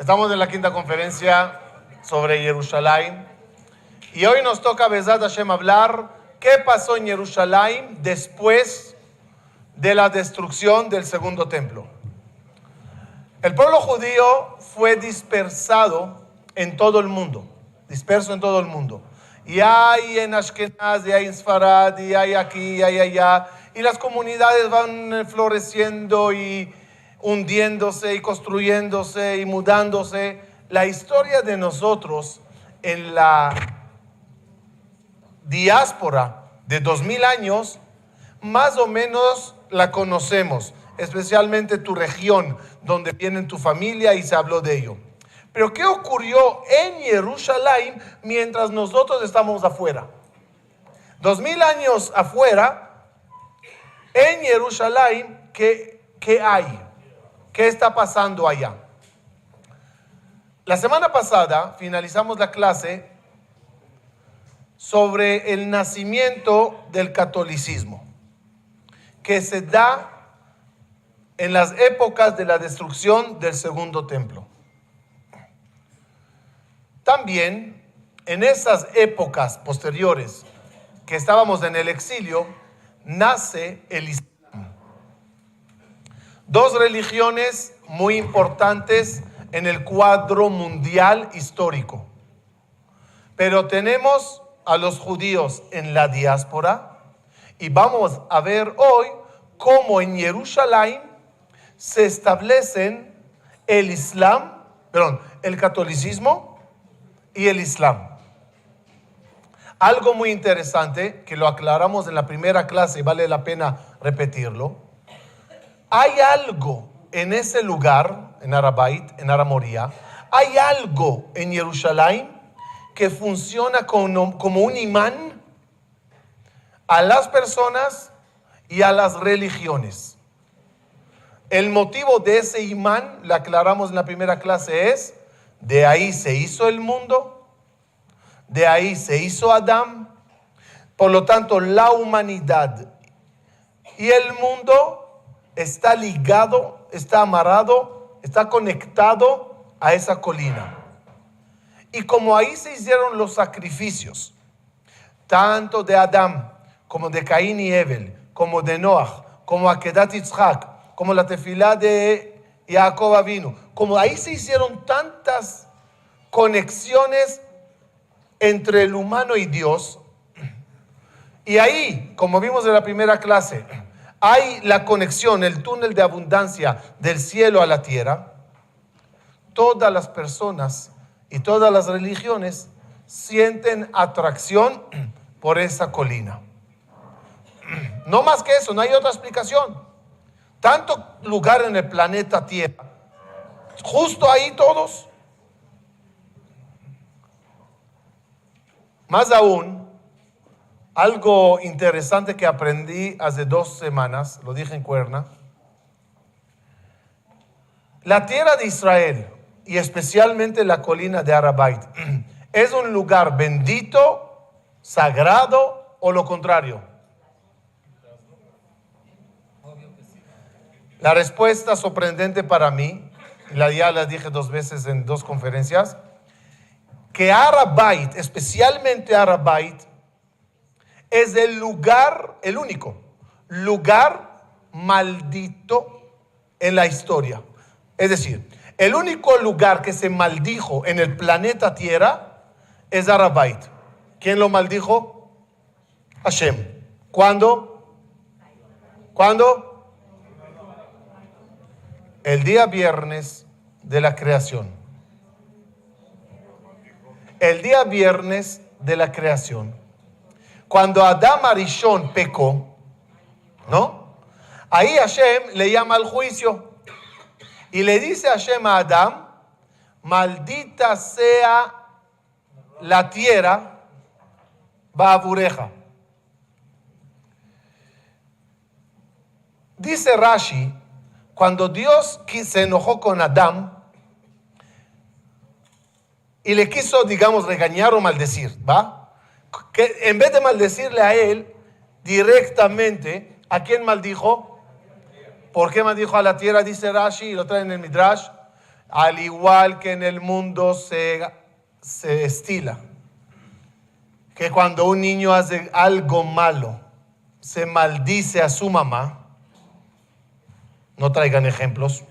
Estamos en la quinta conferencia sobre Jerusalén y hoy nos toca, Bezat Hashem, hablar qué pasó en Jerusalén después de la destrucción del segundo templo. El pueblo judío fue disperso en todo el mundo. Y hay en Ashkenaz, y hay en Sfarad, y hay aquí, y hay allá. Y las comunidades van floreciendo y hundiéndose y construyéndose y mudándose. La historia de nosotros en la diáspora de 2000 años, más o menos la conocemos, especialmente tu región, donde viene tu familia y se habló de ello. Pero ¿qué ocurrió en Jerusalén mientras nosotros estamos afuera? 2000 años afuera, en Jerusalén, ¿qué hay? ¿Qué está pasando allá? La semana pasada finalizamos la clase sobre el nacimiento del catolicismo, que se da en las épocas de la destrucción del segundo templo. También en esas épocas posteriores que estábamos en el exilio, nace el Islam. Dos religiones muy importantes en el cuadro mundial histórico. Pero tenemos a los judíos en la diáspora y vamos a ver hoy cómo en Jerusalén se establecen el catolicismo y el Islam. Algo muy interesante que lo aclaramos en la primera clase y vale la pena repetirlo. Hay algo en ese lugar, en Arabait, en Aramoría, hay algo en Jerusalén que funciona como un imán a las personas y a las religiones. El motivo de ese imán, lo aclaramos en la primera clase, es: de ahí se hizo el mundo, de ahí se hizo Adán. Por lo tanto, la humanidad y el mundo está ligado, está amarrado, está conectado a esa colina. Y como ahí se hicieron los sacrificios, tanto de Adán, como de Caín y Abel, como de Noach, como Akedat Yitzhak, como la tefilá de Jacob Avinu, como ahí se hicieron tantas conexiones entre el humano y Dios, y ahí, como vimos en la primera clase, hay la conexión, el túnel de abundancia del cielo a la tierra. Todas las personas y todas las religiones sienten atracción por esa colina. No más que eso, no hay otra explicación. Tanto lugar en el planeta Tierra, justo ahí todos. Más aún, algo interesante que aprendí hace 2 semanas, lo dije en Cuerna. La tierra de Israel, y especialmente la colina de Arabait, ¿es un lugar bendito, sagrado o lo contrario? La respuesta sorprendente para mí, ya la dije 2 veces en 2 conferencias, que Arabait, especialmente Arabait, es el único lugar maldito en la historia. Es decir, el único lugar que se maldijo en el planeta Tierra es Arabait. ¿Quién lo maldijo? Hashem. ¿Cuándo? El día viernes de la creación. El día viernes de la creación. Cuando Adán Arishon pecó, ¿no? Ahí Hashem le llama al juicio. Y le dice Hashem a Adán: maldita sea la tierra, Ba'avureja. Dice Rashi, cuando Dios se enojó con Adán y le quiso, digamos, regañar o maldecir, ¿va? Que en vez de maldecirle a él directamente, ¿a quién maldijo? ¿Por qué maldijo a la tierra? Dice Rashi, y lo trae en el Midrash. Al igual que en el mundo se estila, que cuando un niño hace algo malo, se maldice a su mamá. No traigan ejemplos.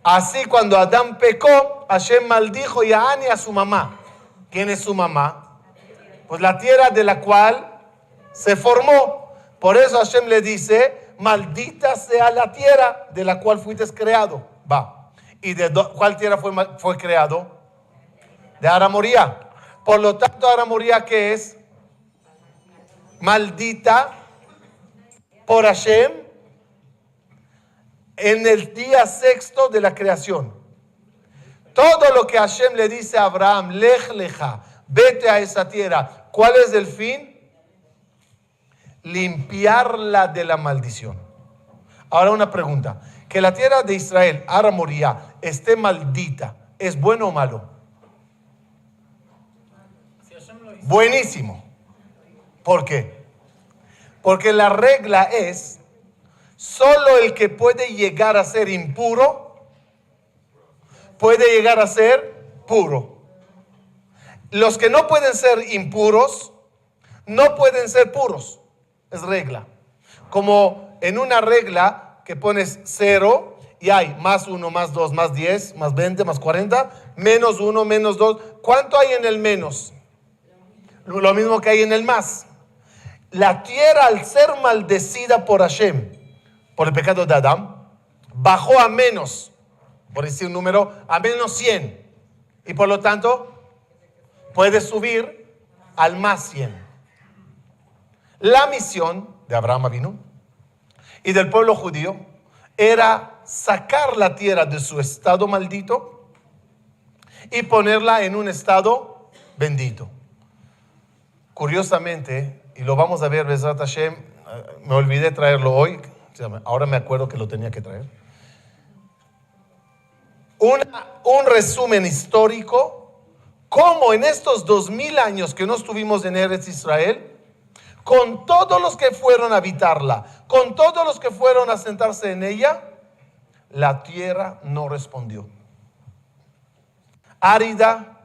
Así cuando Adán pecó, Hashem maldijo a Ani a su mamá. ¿Quién es su mamá? Pues la tierra de la cual se formó. Por eso Hashem le dice, maldita sea la tierra de la cual fuiste creado. Va. ¿Y de cuál tierra fue creado? De Aramoría. Por lo tanto, Aramoría, ¿qué es? Maldita por Hashem en el día sexto de la creación. Todo lo que Hashem le dice a Abraham, lej leja, vete a esa tierra. ¿Cuál es el fin? Limpiarla de la maldición. Ahora una pregunta. Que la tierra de Israel, Aramoría, esté maldita, ¿es bueno o malo? Buenísimo. ¿Por qué? Porque la regla es, solo el que puede llegar a ser impuro, puede llegar a ser puro. Los que no pueden ser impuros, no pueden ser puros. Es regla. Como en una regla que pones 0 y hay más 1, más 2, más 10, más 20, más 40, menos 1, menos 2. ¿Cuánto hay en el menos? Lo mismo que hay en el más. La tierra, al ser maldecida por Hashem, por el pecado de Adán, bajó a menos, por decir un número, a menos 100. Y por lo tanto, puede subir al más 100. La misión de Abraham vino y del pueblo judío era sacar la tierra de su estado maldito y ponerla en un estado bendito. Curiosamente, y lo vamos a ver, Bezrat Hashem, me olvidé traerlo hoy, ahora me acuerdo que lo tenía que traer. Un resumen histórico, cómo en estos 2000 años que no estuvimos en Eretz Israel, con todos los que fueron a habitarla, con todos los que fueron a sentarse en ella, la tierra no respondió. Árida,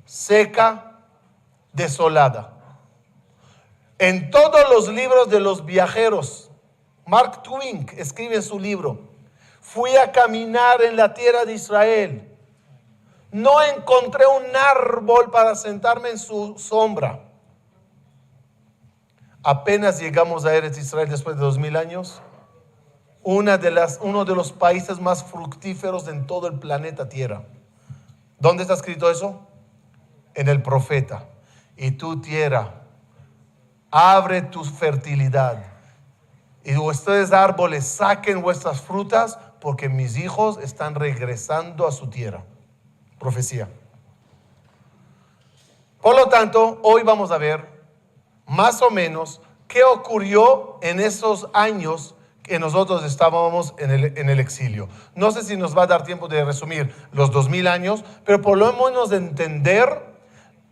seca, desolada. En todos los libros de los viajeros, Mark Twain escribe en su libro, fui a caminar en la tierra de Israel, no encontré un árbol para sentarme en su sombra. Apenas llegamos a Eretz Israel después de 2000 años, uno de los países más fructíferos en todo el planeta Tierra. ¿Dónde está escrito eso? En el profeta. Y tú, tierra, abre tu fertilidad. Y ustedes, árboles, saquen vuestras frutas, porque mis hijos están regresando a su tierra. Profecía. Por lo tanto, hoy vamos a ver más o menos qué ocurrió en esos años que nosotros estábamos en el exilio. No sé si nos va a dar tiempo de resumir los 2000 años, pero por lo menos de entender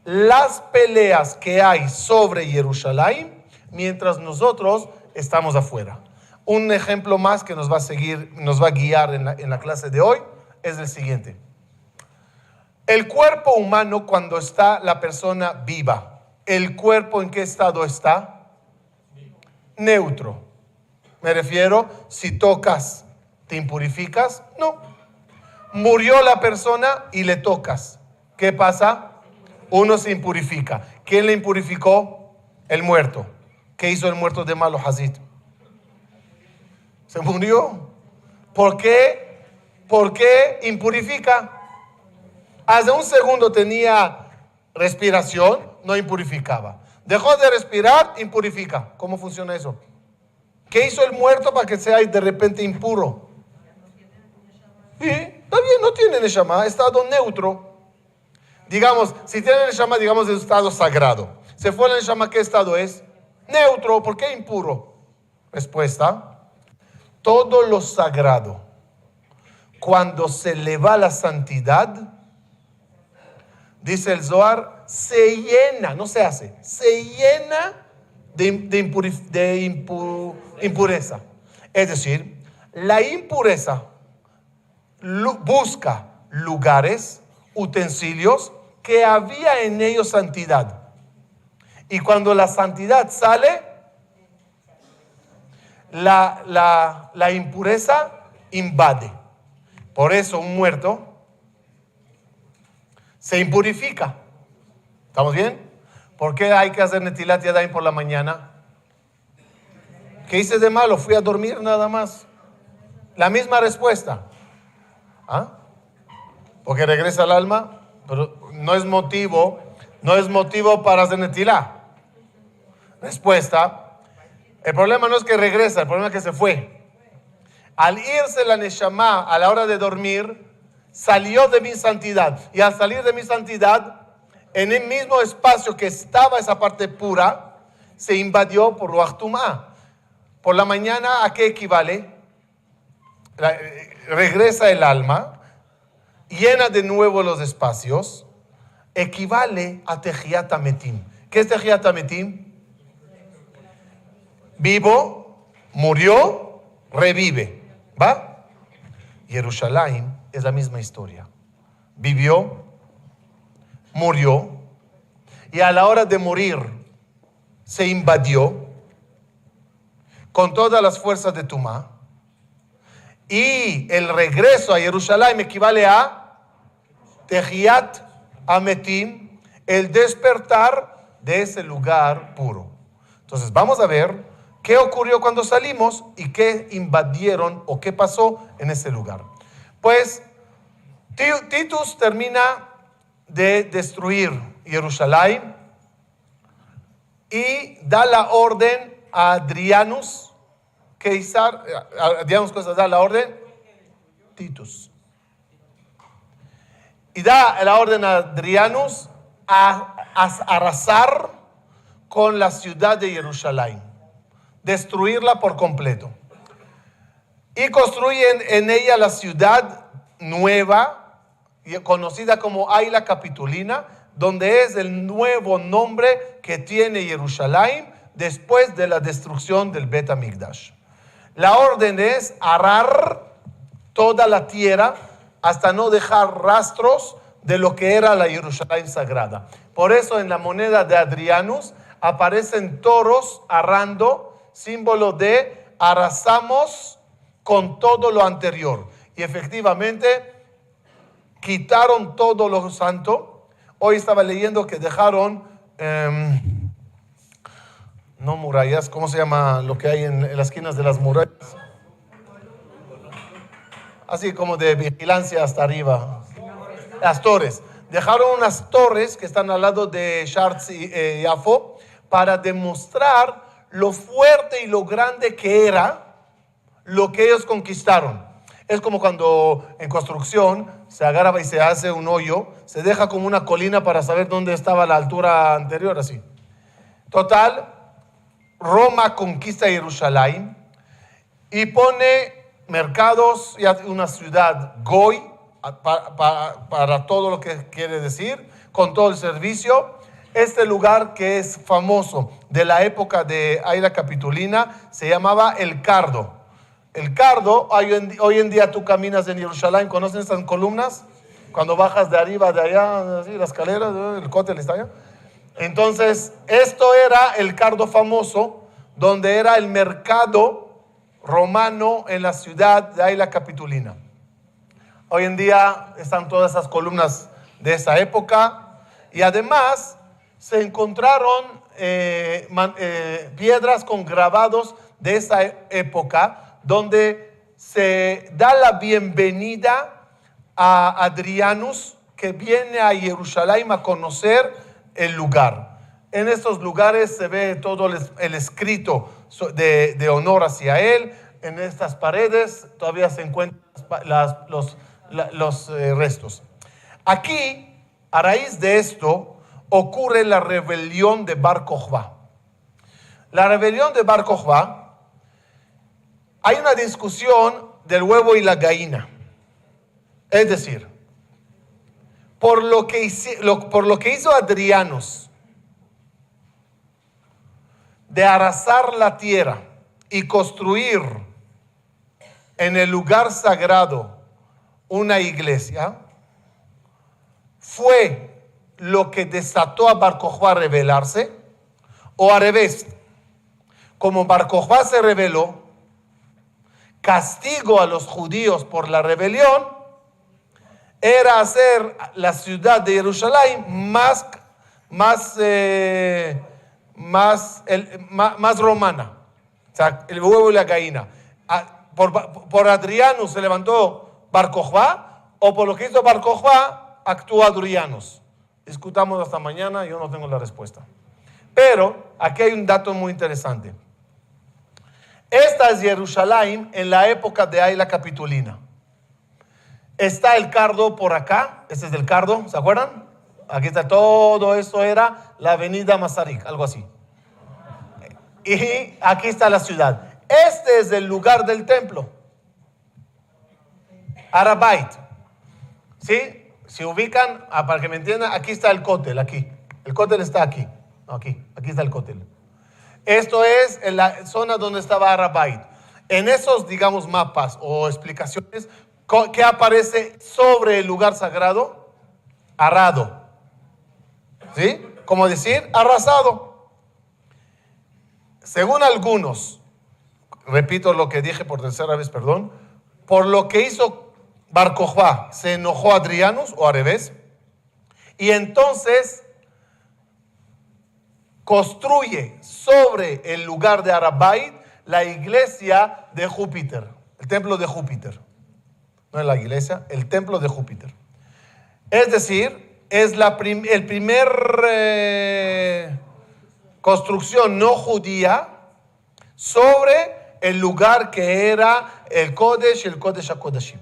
las peleas que hay sobre Jerusalén mientras nosotros estamos afuera. Un ejemplo más que nos va a guiar en la clase de hoy es el siguiente. El cuerpo humano, cuando está la persona viva, ¿el cuerpo en qué estado está? Neutro. Me refiero, si tocas, ¿te impurificas? No. Murió la persona y le tocas. ¿Qué pasa? Uno se impurifica. ¿Quién le impurificó? El muerto. ¿Qué hizo el muerto de malo, Hazid? Se murió. ¿Por qué? ¿Por qué impurifica? Hace un segundo tenía respiración, no impurificaba. Dejó de respirar, impurifica. ¿Cómo funciona eso? ¿Qué hizo el muerto para que sea de repente impuro? Sí, está bien, no tiene neshama, estado neutro. Digamos, si tiene neshama, digamos, es estado sagrado. Se fue la neshama, ¿qué estado es? Neutro. ¿Por qué impuro? Respuesta: todo lo sagrado, cuando se le va la santidad, dice el Zohar, se llena, no se hace, se llena de impureza. Es decir, la impureza busca lugares, utensilios, que había en ellos santidad. Y cuando la santidad sale, la impureza invade. Por eso un muerto se impurifica. ¿Estamos bien? ¿Por qué hay que hacer Netilat Yadayim por la mañana? ¿Qué hice de malo? Fui a dormir nada más. La misma respuesta. ¿Ah? Porque regresa el alma, pero no es motivo para hacer Netilat. Respuesta. El problema no es que regresa, el problema es que se fue. Al irse la Neshama a la hora de dormir, salió de mi santidad. Y al salir de mi santidad, en el mismo espacio que estaba esa parte pura, se invadió por Ruach Tumá. Por la mañana, ¿a qué equivale? Regresa el alma, llena de nuevo los espacios, equivale a Tehiyat HaMetim. ¿Qué es Tehiyat HaMetim? Vivo, murió, revive. ¿Va? Jerusalén es la misma historia. Vivió, murió, y a la hora de morir se invadió con todas las fuerzas de Tumá. Y el regreso a Jerusalén equivale a Tehiyat HaMetim, el despertar de ese lugar puro. Entonces vamos a ver qué ocurrió cuando salimos y qué invadieron o qué pasó en ese lugar. Pues Titus termina de destruir Jerusalén y da la orden a Adrianus. Digamos que da la orden Titus. Y da la orden a Adrianus a arrasar con la ciudad de Jerusalén, destruirla por completo. Y construyen en ella la ciudad nueva, conocida como Aila Capitolina, donde es el nuevo nombre que tiene Jerusalén después de la destrucción del Bet HaMikdash. La orden es arar toda la tierra hasta no dejar rastros de lo que era la Jerusalén sagrada. Por eso en la moneda de Adrianus aparecen toros arando, símbolo de arrasamos con todo lo anterior. Y efectivamente quitaron todo lo santo. Hoy estaba leyendo que dejaron, no murallas, ¿cómo se llama lo que hay en las esquinas de las murallas? Así como de vigilancia hasta arriba. Las torres. Dejaron unas torres que están al lado de Shartz y Yafo para demostrar lo fuerte y lo grande que era lo que ellos conquistaron. Es como cuando en construcción se agarra y se hace un hoyo, se deja como una colina para saber dónde estaba la altura anterior, así. Total, Roma conquista Jerusalén y pone mercados y una ciudad goy para todo lo que quiere decir, con todo el servicio. Este lugar que es famoso de la época de Aila Capitolina se llamaba El Cardo. El Cardo, hoy en día tú caminas en Jerusalén, ¿conocen estas columnas? Cuando bajas de arriba, de allá, así, la escalera, el cótel está allá. Entonces, esto era el Cardo famoso, donde era el mercado romano en la ciudad de Aila Capitolina. Hoy en día están todas esas columnas de esa época y además se encontraron piedras con grabados de esa época donde se da la bienvenida a Adrianus, que viene a Jerusalén a conocer el lugar. En estos lugares se ve todo el escrito de honor hacia él. En estas paredes todavía se encuentran los restos. Aquí, a raíz de esto, ocurre la rebelión de Bar Kokhba. La rebelión de Bar Kokhba, hay una discusión del huevo y la gallina. Es decir, por lo que hizo Adrianus de arrasar la tierra y construir en el lugar sagrado una iglesia, fue lo que desató a Bar Kokhba a rebelarse, o al revés, como Bar Kokhba se rebeló, castigo a los judíos por la rebelión era hacer la ciudad de Jerusalén más romana. O sea, el huevo y la gallina. Por Adrianus se levantó Bar Kokhba, o por lo que hizo Bar Kokhba actuó Adrianus. Discutamos hasta mañana, yo no tengo la respuesta. Pero aquí hay un dato muy interesante. Esta es Jerusalén en la época de Ayla Capitolina. Está el Cardo por acá, este es el Cardo, ¿se acuerdan? Aquí está todo esto, era la avenida Masaryk, algo así. Y aquí está la ciudad. Este es el lugar del templo. Har HaBayit. ¿Sí? Si ubican, para que me entiendan, aquí está el Kotel, aquí. El Kotel está aquí. Aquí está el Kotel. Esto es en la zona donde estaba Har HaBayit. En esos, digamos, mapas o explicaciones, ¿qué aparece sobre el lugar sagrado? Arado. ¿Sí? Como decir, arrasado. Según algunos, repito lo que dije por tercera vez, perdón, por lo que hizo Bar Kokhba, se enojó Adrianus, o al revés, y entonces construye sobre el lugar de Har HaBayit la iglesia de Júpiter, el templo de Júpiter. No es la iglesia, el templo de Júpiter. Es decir, es el primer construcción no judía sobre el lugar que era el Kodesh y el Kodesh HaKodashim.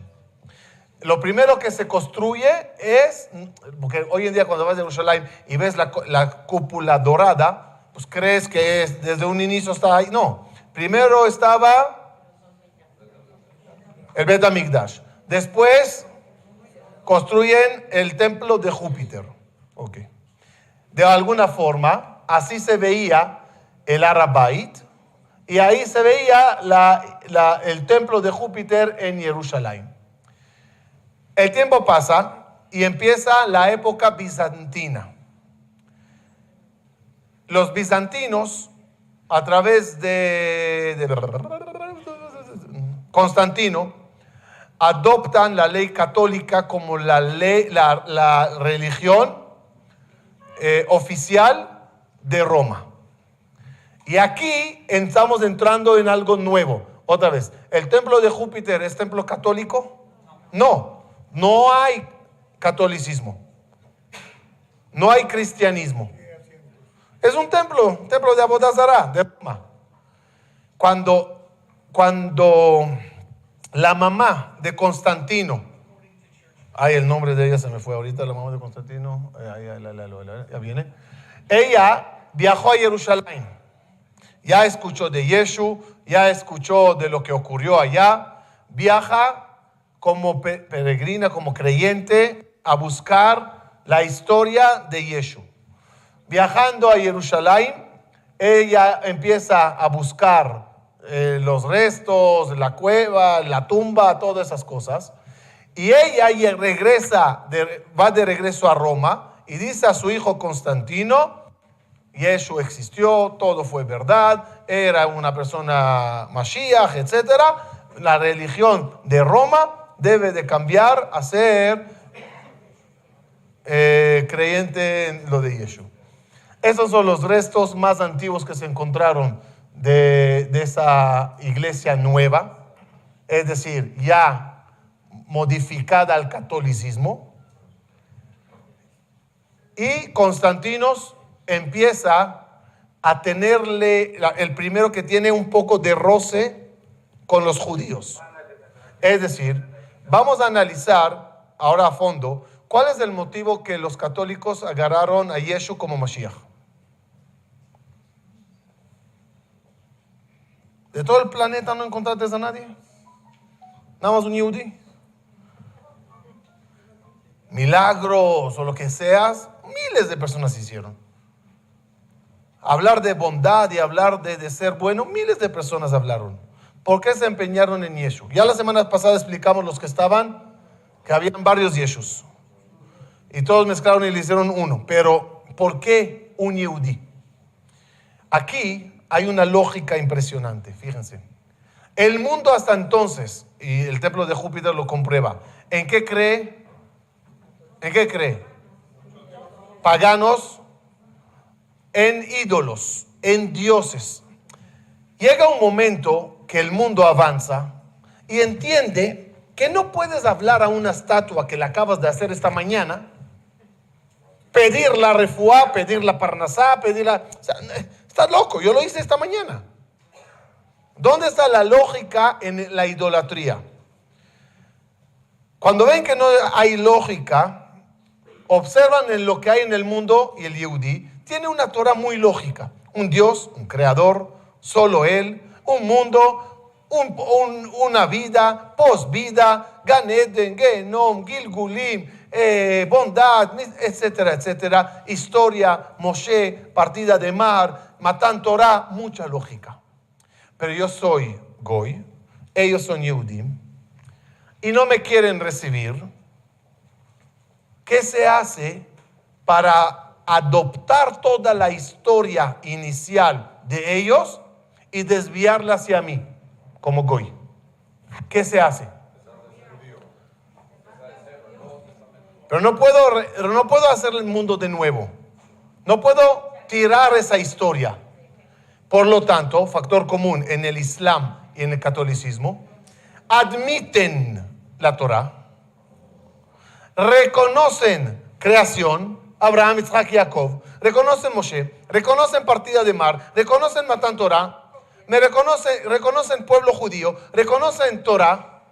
Lo primero que se construye es, porque hoy en día cuando vas a Jerusalén y ves la cúpula dorada, pues crees que desde un inicio está ahí. No, primero estaba el Bet HaMikdash. Después construyen el templo de Júpiter. Okay. De alguna forma, así se veía el Har HaBayit y ahí se veía el templo de Júpiter en Jerusalén. El tiempo pasa y empieza la época bizantina. Los bizantinos, a través de Constantino, adoptan la ley católica como la religión oficial de Roma. Y aquí estamos entrando en algo nuevo. Otra vez, ¿el templo de Júpiter es templo católico? No hay catolicismo. No hay cristianismo. Es un templo de Avodah Zará, de Roma. Cuando la mamá de Constantino, el nombre de ella se me fue ahorita, la mamá de Constantino, ya viene. Ella viajó a Jerusalén, ya escuchó de Yeshu, ya escuchó de lo que ocurrió allá, viaja como peregrina, como creyente, a buscar la historia de Yeshu. Viajando a Jerusalén, ella empieza a buscar los restos, la cueva, la tumba, todas esas cosas. Y ella va de regreso a Roma y dice a su hijo Constantino: Yeshu existió, todo fue verdad, era una persona Mashiach, etc. La religión de Roma debe de cambiar a ser creyente en lo de Yeshu. Esos son los restos más antiguos que se encontraron de esa iglesia nueva, es decir, ya modificada al catolicismo. Y Constantino empieza a tenerle, el primero que tiene un poco de roce con los judíos. Es decir, vamos a analizar ahora a fondo cuál es el motivo que los católicos agarraron a Yeshu como Mashiach. De todo el planeta no encontraste a nadie. Nada más un yudí. Milagros o lo que seas, miles de personas hicieron. Hablar de bondad y hablar de ser bueno, miles de personas hablaron. ¿Por qué se empeñaron en Yeshu? Ya la semana pasada explicamos los que estaban que habían varios Yeshus. Y todos mezclaron y le hicieron uno. Pero, ¿por qué un Yehudí? Aquí hay una lógica impresionante, fíjense. El mundo hasta entonces, y el templo de Júpiter lo comprueba, ¿en qué cree? ¿En qué cree? Paganos, en ídolos, en dioses. Llega un momento que el mundo avanza y entiende que no puedes hablar a una estatua que la acabas de hacer esta mañana, pedir la refuá, pedir la parnasá, o sea, estás loco, yo lo hice esta mañana. ¿Dónde está la lógica en la idolatría? Cuando ven que no hay lógica, observan en lo que hay en el mundo, y el Yehudí tiene una Torah muy lógica. Un Dios, un creador, solo Él, un mundo, una vida, posvida, Gan Eden, Genom, Gilgulim, bondad, etcétera, etcétera. Historia, Moshe, partida de mar, Matan Torah, mucha lógica. Pero yo soy Goy, ellos son Yehudim, y no me quieren recibir. ¿Qué se hace para adoptar toda la historia inicial de ellos y desviarla hacia mí, como Goy? ¿Qué se hace? Pero no puedo hacer el mundo de nuevo. No puedo tirar esa historia. Por lo tanto, factor común en el Islam y en el catolicismo, admiten la Torah, reconocen creación, Abraham, Isaac y Jacob, reconocen Moshe, reconocen partida de mar, reconocen Matan Torah, reconocen pueblo judío, reconocen Torah,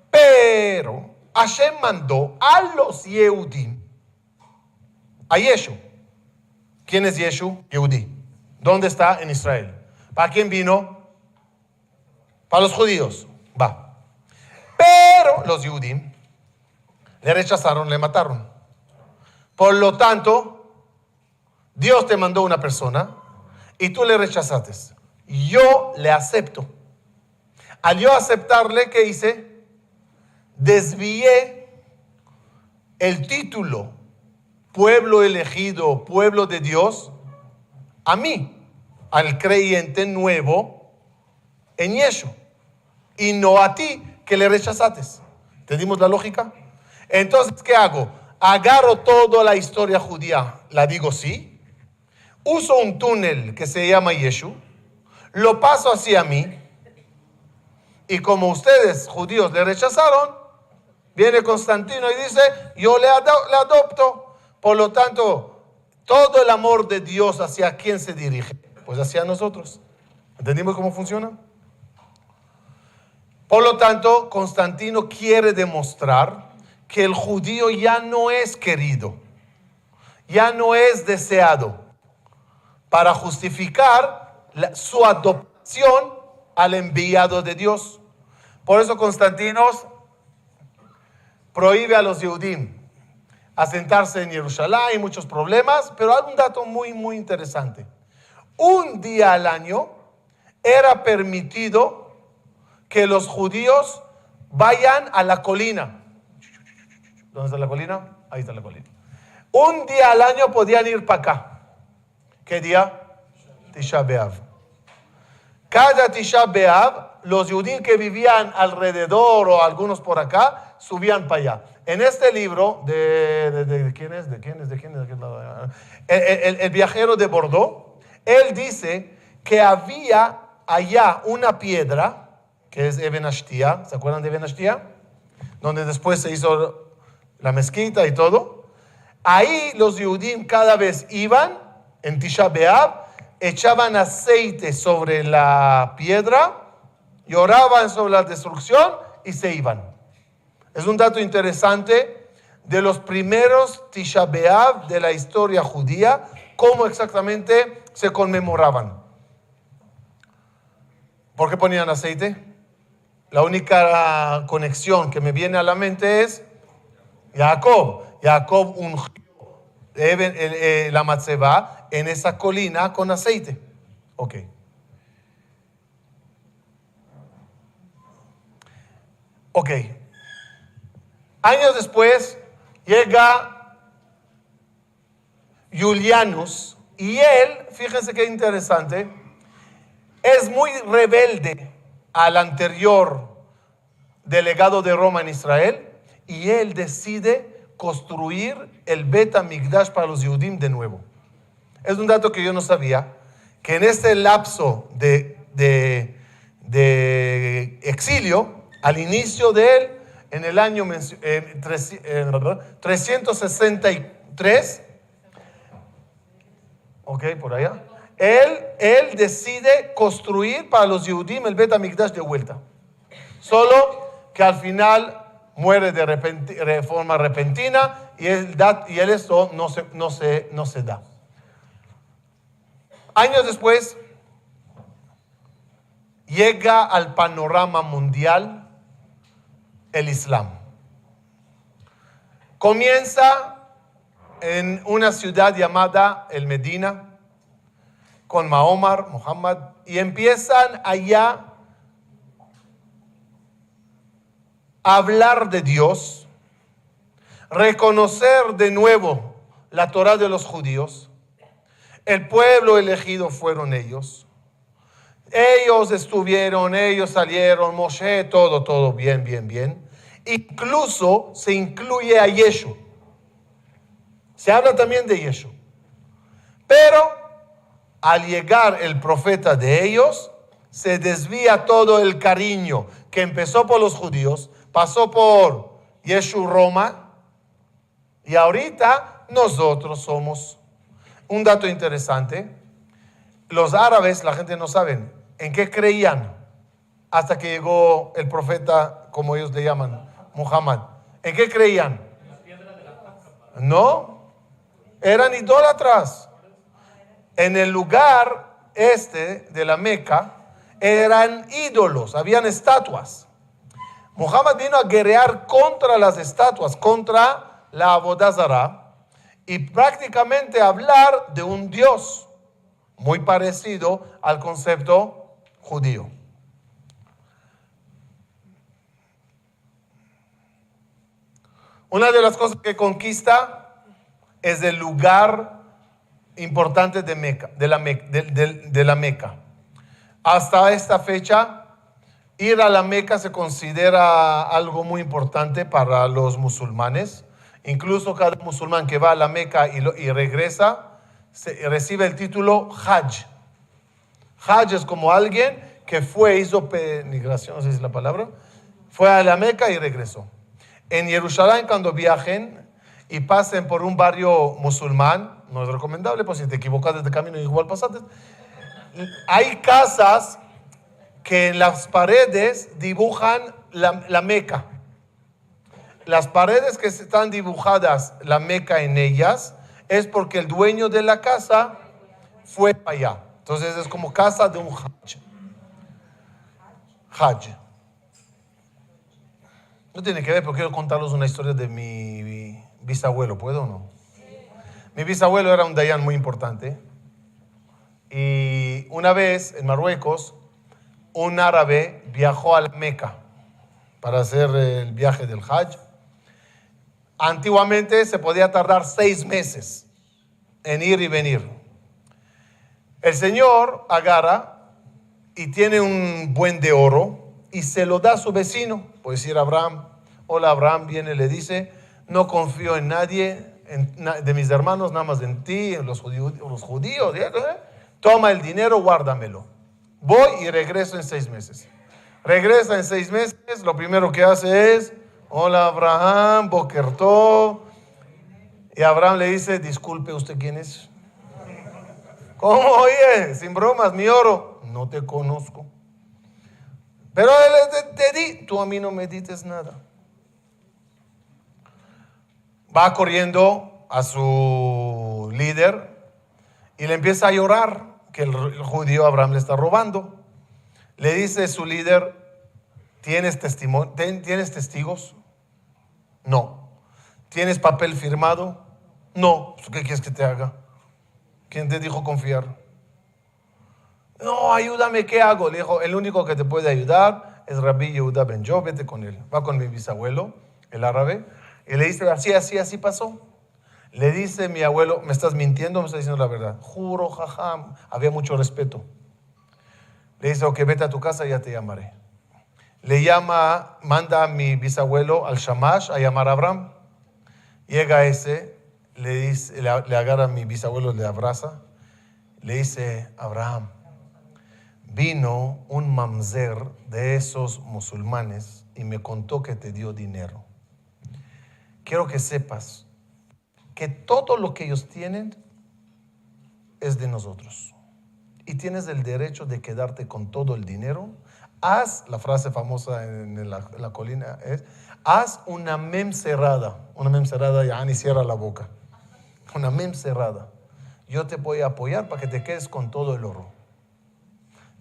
pero Hashem mandó a los Yehudim, a Yeshu. ¿Quién es Yeshu? Yehudí. ¿Dónde está? En Israel. ¿Para quién vino? Para los judíos. Va. Pero los Yehudim le rechazaron, le mataron. Por lo tanto, Dios te mandó una persona y tú le rechazaste. Yo le acepto. Al yo aceptarle, ¿qué hice? Desvié el título pueblo elegido, pueblo de Dios, a mí, al creyente nuevo en Yeshua, y no a ti que le rechazaste. ¿Entendimos la lógica? Entonces, ¿qué hago? Agarro toda la historia judía, la digo sí, uso un túnel que se llama Yeshua, lo paso hacia mí, y como ustedes, judíos, le rechazaron, viene Constantino y dice, yo le adopto. Por lo tanto, todo el amor de Dios, ¿hacia quién se dirige? Pues hacia nosotros. ¿Entendimos cómo funciona? Por lo tanto, Constantino quiere demostrar que el judío ya no es querido, ya no es deseado, para justificar su adopción al enviado de Dios. Por eso Constantino prohíbe a los Yehudim asentarse en Jerusalén, hay muchos problemas, pero hay un dato muy, muy interesante. Un día al año era permitido que los judíos vayan a la colina. ¿Dónde está la colina? Ahí está la colina. Un día al año podían ir para acá. ¿Qué día? Tisha B'Av. Cada Tisha B'Av, los judíos que vivían alrededor o algunos por acá, subían para allá. En este libro, ¿de quién es? El viajero de Bordeaux, él dice que había allá una piedra, que es Eben Ashtia. ¿Se acuerdan de Eben Ashtia? Donde después se hizo la mezquita y todo. Ahí los Yehudim cada vez iban, en Tisha B'Av, echaban aceite sobre la piedra, lloraban sobre la destrucción y se iban. Es un dato interesante de los primeros Tisha B'Av de la historia judía, cómo exactamente se conmemoraban. ¿Por qué ponían aceite? La única conexión que me viene a la mente es Jacob. Jacob ungió la matzeba en esa colina con aceite. Ok. Ok. Años después llega Julianus y él, fíjense qué interesante, es muy rebelde al anterior delegado de Roma en Israel y él decide construir el Bet HaMikdash para los Yehudim de nuevo. Es un dato que yo no sabía, que en este lapso de exilio, al inicio de él, en el año 363, ok, por allá, él decide construir para los Yehudim el Bet HaMikdash de vuelta. Solo que al final muere de forma repentina y esto no se da. Años después, llega al panorama mundial el Islam. Comienza en una ciudad llamada el Medina, con Mahoma, Muhammad, y empiezan allá a hablar de Dios, reconocer de nuevo la Torá de los judíos. El pueblo elegido fueron ellos. Ellos estuvieron, ellos salieron, Moshe, todo bien, bien, bien. Incluso se incluye a Yeshu. Se habla también de Yeshu. Pero al llegar el profeta de ellos, se desvía todo el cariño que empezó por los judíos, pasó por Yeshu Roma, y ahorita nosotros somos. Un dato interesante, los árabes, la gente no sabe en qué creían hasta que llegó el profeta, como ellos le llaman, Muhammad. ¿En qué creían? No, eran idólatras. En el lugar de la Meca eran ídolos, habían estatuas. Muhammad vino a guerrear contra las estatuas, contra la Avodah Zará, y prácticamente hablar de un Dios muy parecido al concepto judío. Una de las cosas que conquista es el lugar importante de Meca, de la Meca. Hasta esta fecha, ir a la Meca se considera algo muy importante para los musulmanes. Incluso cada musulmán que va a la Meca y regresa, recibe el título Hajj. Hajj es como alguien que hizo peregrinación, no sé si es la palabra, fue a la Meca y regresó. En Jerusalén, cuando viajen y pasen por un barrio musulmán, no es recomendable, pues si te equivocas de camino igual pasaste, hay casas que en las paredes dibujan la Meca. Las paredes que están dibujadas la Meca en ellas es porque el dueño de la casa fue para allá. Entonces es como casa de un Hajj. Hajj. No tiene que ver, pero quiero contarles una historia de mi bisabuelo. ¿Puedo o no? Mi bisabuelo era un dayán muy importante. Y una vez en Marruecos, un árabe viajó a la Meca para hacer el viaje del Hajj. Antiguamente se podía tardar 6 meses en ir y venir. El señor agarra y tiene un buen de oro y se lo da a su vecino. Puede decir Abraham. Hola, Abraham viene y le dice: no confío en nadie de mis hermanos, nada más en ti, en los judíos. Toma el dinero, guárdamelo. Voy y regreso en 6 meses. Regresa en 6 meses, lo primero que hace es: hola, Abraham, Boker Tov. Y Abraham le dice: disculpe, ¿usted quién es? ¿Cómo? Oye, sin bromas, mi oro. No te conozco. Pero te di, tú a mí no me dices nada. Va corriendo a su líder y le empieza a llorar que el judío Abraham le está robando. Le dice su líder: ¿tienes testigos? No. ¿Tienes papel firmado? No. ¿Qué quieres que te haga? ¿Quién te dijo confiar? No, ayúdame, ¿qué hago? Le dijo: el único que te puede ayudar es Rabbi Yehuda Ben Yo, vete con él. Va con mi bisabuelo. el árabe, y le dice, así pasó. Le dice mi abuelo, ¿me estás mintiendo o me estás diciendo la verdad? Juro, jajam, había mucho respeto. Le dice, ok, vete a tu casa y ya te llamaré. Manda a mi bisabuelo al Shamash a llamar a Abraham. Llega ese, le agarra a mi bisabuelo, le abraza. Le dice, Abraham, vino un mamzer de esos musulmanes y me contó que te dio dinero. Quiero que sepas que todo lo que ellos tienen es de nosotros. Y tienes el derecho de quedarte con todo el dinero. La frase famosa en la colina es, haz una mem cerrada. Una mem cerrada, ya ni cierra la boca. Una mem cerrada. Yo te voy a apoyar para que te quedes con todo el oro.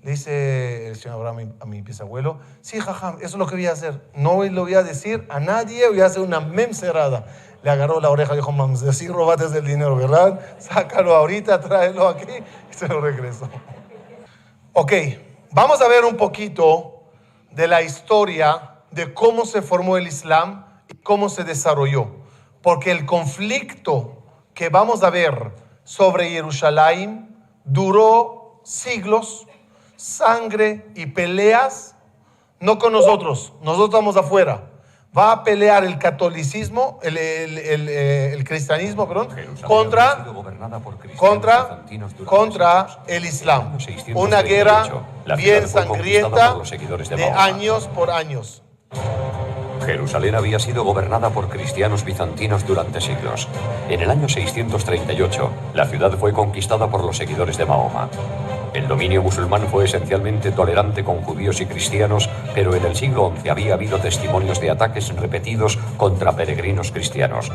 Le dice el señor Abraham a mi bisabuelo, sí, jajam, eso es lo que voy a hacer. No lo voy a decir a nadie, voy a hacer una mem cerrada. Le agarró la oreja y dijo, mamzer, sí robaste el dinero, ¿verdad? Sácalo ahorita, tráelo aquí. Y se lo regresó. Ok, vamos a ver un poquito de la historia de cómo se formó el Islam y cómo se desarrolló. Porque el conflicto que vamos a ver sobre Jerusalén duró siglos, sangre y peleas, no con nosotros estamos afuera. Va a pelear el catolicismo, el cristianismo, perdón, contra el Islam. Una guerra bien sangrienta de años por años. Jerusalén había sido gobernada por cristianos bizantinos durante siglos. En el año 638, la ciudad fue conquistada por los seguidores de Mahoma. El dominio musulmán fue esencialmente tolerante con judíos y cristianos, pero en el siglo XI había habido testimonios de ataques repetidos contra peregrinos cristianos.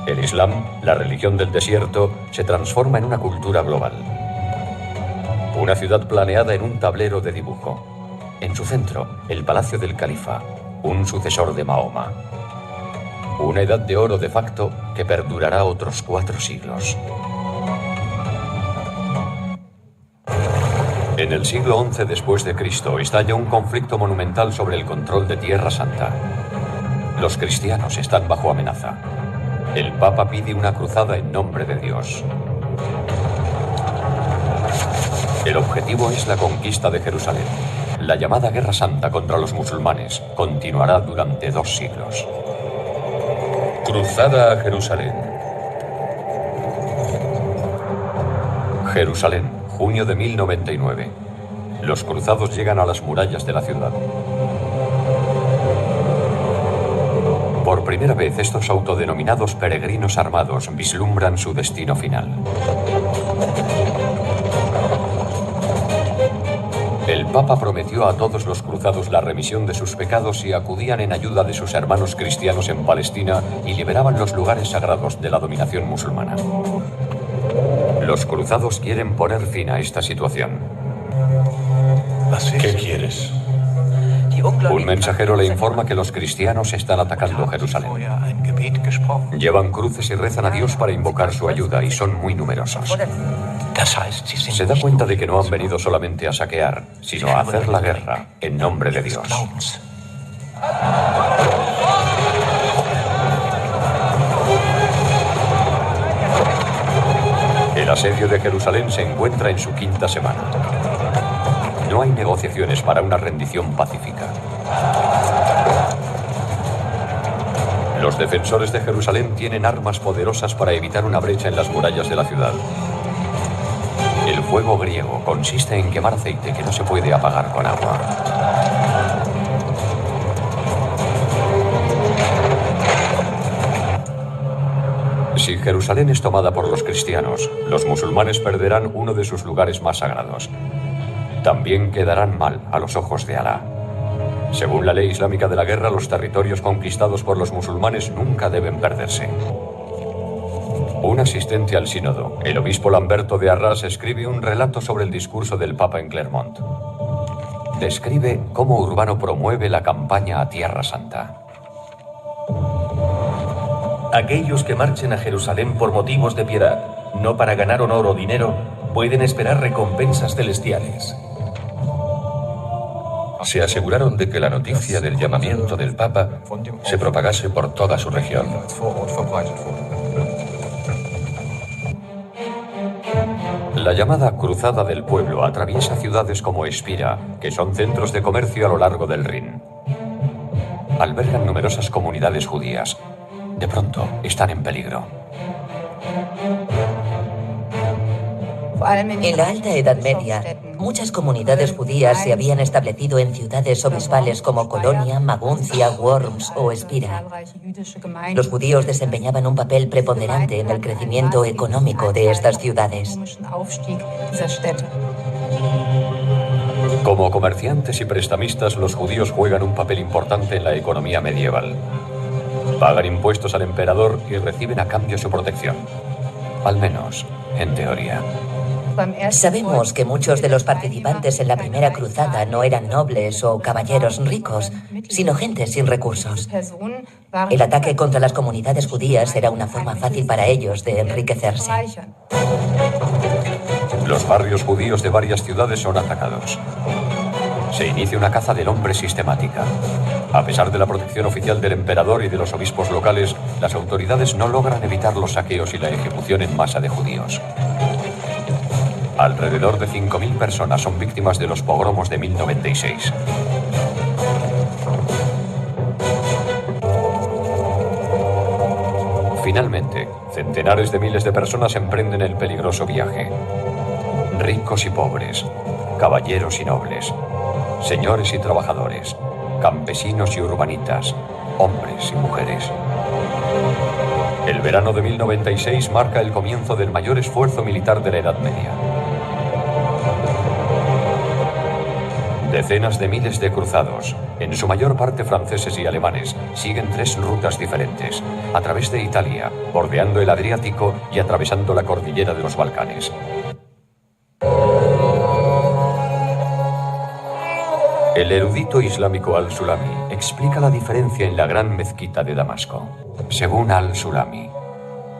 El Islam, la religión del desierto, se transforma en una cultura global. Una ciudad planeada en un tablero de dibujo. En su centro, el palacio del califa, un sucesor de Mahoma. Una edad de oro de facto que perdurará otros 4 siglos. En el siglo XI después de Cristo estalla un conflicto monumental sobre el control de Tierra Santa. Los cristianos están bajo amenaza. El Papa pide una cruzada en nombre de Dios. El objetivo es la conquista de Jerusalén. La llamada Guerra Santa contra los musulmanes continuará durante 2 siglos. Cruzada a Jerusalén. Jerusalén. Junio de 1099. Los cruzados llegan a las murallas de la ciudad. Por primera vez, estos autodenominados peregrinos armados vislumbran su destino final. El Papa prometió a todos los cruzados la remisión de sus pecados si acudían en ayuda de sus hermanos cristianos en Palestina y liberaban los lugares sagrados de la dominación musulmana. Los cruzados quieren poner fin a esta situación. ¿Qué quieres? Un mensajero le informa que los cristianos están atacando Jerusalén. Llevan cruces y rezan a Dios para invocar su ayuda y son muy numerosos. Se da cuenta de que no han venido solamente a saquear, sino a hacer la guerra en nombre de Dios. El asedio de Jerusalén se encuentra en su 5ª semana. No hay negociaciones para una rendición pacífica. Los defensores de Jerusalén tienen armas poderosas para evitar una brecha en las murallas de la ciudad. El fuego griego consiste en quemar aceite que no se puede apagar con agua. Si Jerusalén es tomada por los cristianos, los musulmanes perderán uno de sus lugares más sagrados. También quedarán mal a los ojos de Alá. Según la ley islámica de la guerra, los territorios conquistados por los musulmanes nunca deben perderse. Un asistente al sínodo, el obispo Lamberto de Arras, escribe un relato sobre el discurso del Papa en Clermont. Describe cómo Urbano promueve la campaña a Tierra Santa. Aquellos que marchen a Jerusalén por motivos de piedad, no para ganar honor o dinero, pueden esperar recompensas celestiales. se aseguraron de que la noticia del llamamiento del Papa se propagase por toda su región. La llamada Cruzada del Pueblo atraviesa ciudades como Espira, que son centros de comercio a lo largo del Rin. Albergan numerosas comunidades judías. De pronto, están en peligro. En la Alta Edad Media, muchas comunidades judías se habían establecido en ciudades obispales como Colonia, Maguncia, Worms o Espira. Los judíos desempeñaban un papel preponderante en el crecimiento económico de estas ciudades. Como comerciantes y prestamistas, los judíos juegan un papel importante en la economía medieval. Pagan impuestos al emperador y reciben a cambio su protección. Al menos, en teoría. Sabemos que muchos de los participantes en la primera cruzada no eran nobles o caballeros ricos, sino gente sin recursos. El ataque contra las comunidades judías era una forma fácil para ellos de enriquecerse. Los barrios judíos de varias ciudades son atacados. Se inicia una caza del hombre sistemática. A pesar de la protección oficial del emperador y de los obispos locales, las autoridades no logran evitar los saqueos y la ejecución en masa de judíos. Alrededor de 5.000 personas son víctimas de los pogromos de 1096. Finalmente, centenares de miles de personas emprenden el peligroso viaje. Ricos y pobres, caballeros y nobles, señores y trabajadores, campesinos y urbanitas, hombres y mujeres. El verano de 1096 marca el comienzo del mayor esfuerzo militar de la Edad Media. Decenas de miles de cruzados, en su mayor parte franceses y alemanes, siguen 3 rutas diferentes, a través de Italia, bordeando el Adriático y atravesando la cordillera de los Balcanes. El erudito islámico Al-Sulami explica la diferencia en la gran mezquita de Damasco. Según Al-Sulami,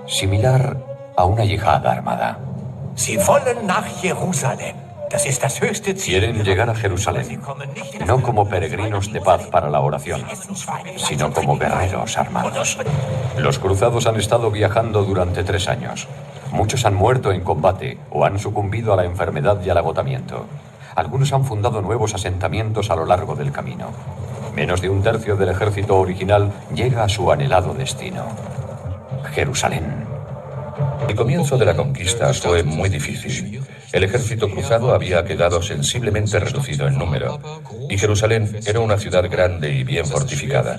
similar a una yihad armada. Sie wollen nach Jerusalem. Das ist das höchste Ziel. Quieren llegar a Jerusalén, no como peregrinos de paz para la oración, sino como guerreros armados. Los cruzados han estado viajando durante 3 años. Muchos han muerto en combate o han sucumbido a la enfermedad y al agotamiento. Algunos han fundado nuevos asentamientos a lo largo del camino. Menos de 1/3 del ejército original llega a su anhelado destino: Jerusalén. El comienzo de la conquista fue muy difícil. El ejército cruzado había quedado sensiblemente reducido en número, y Jerusalén era una ciudad grande y bien fortificada.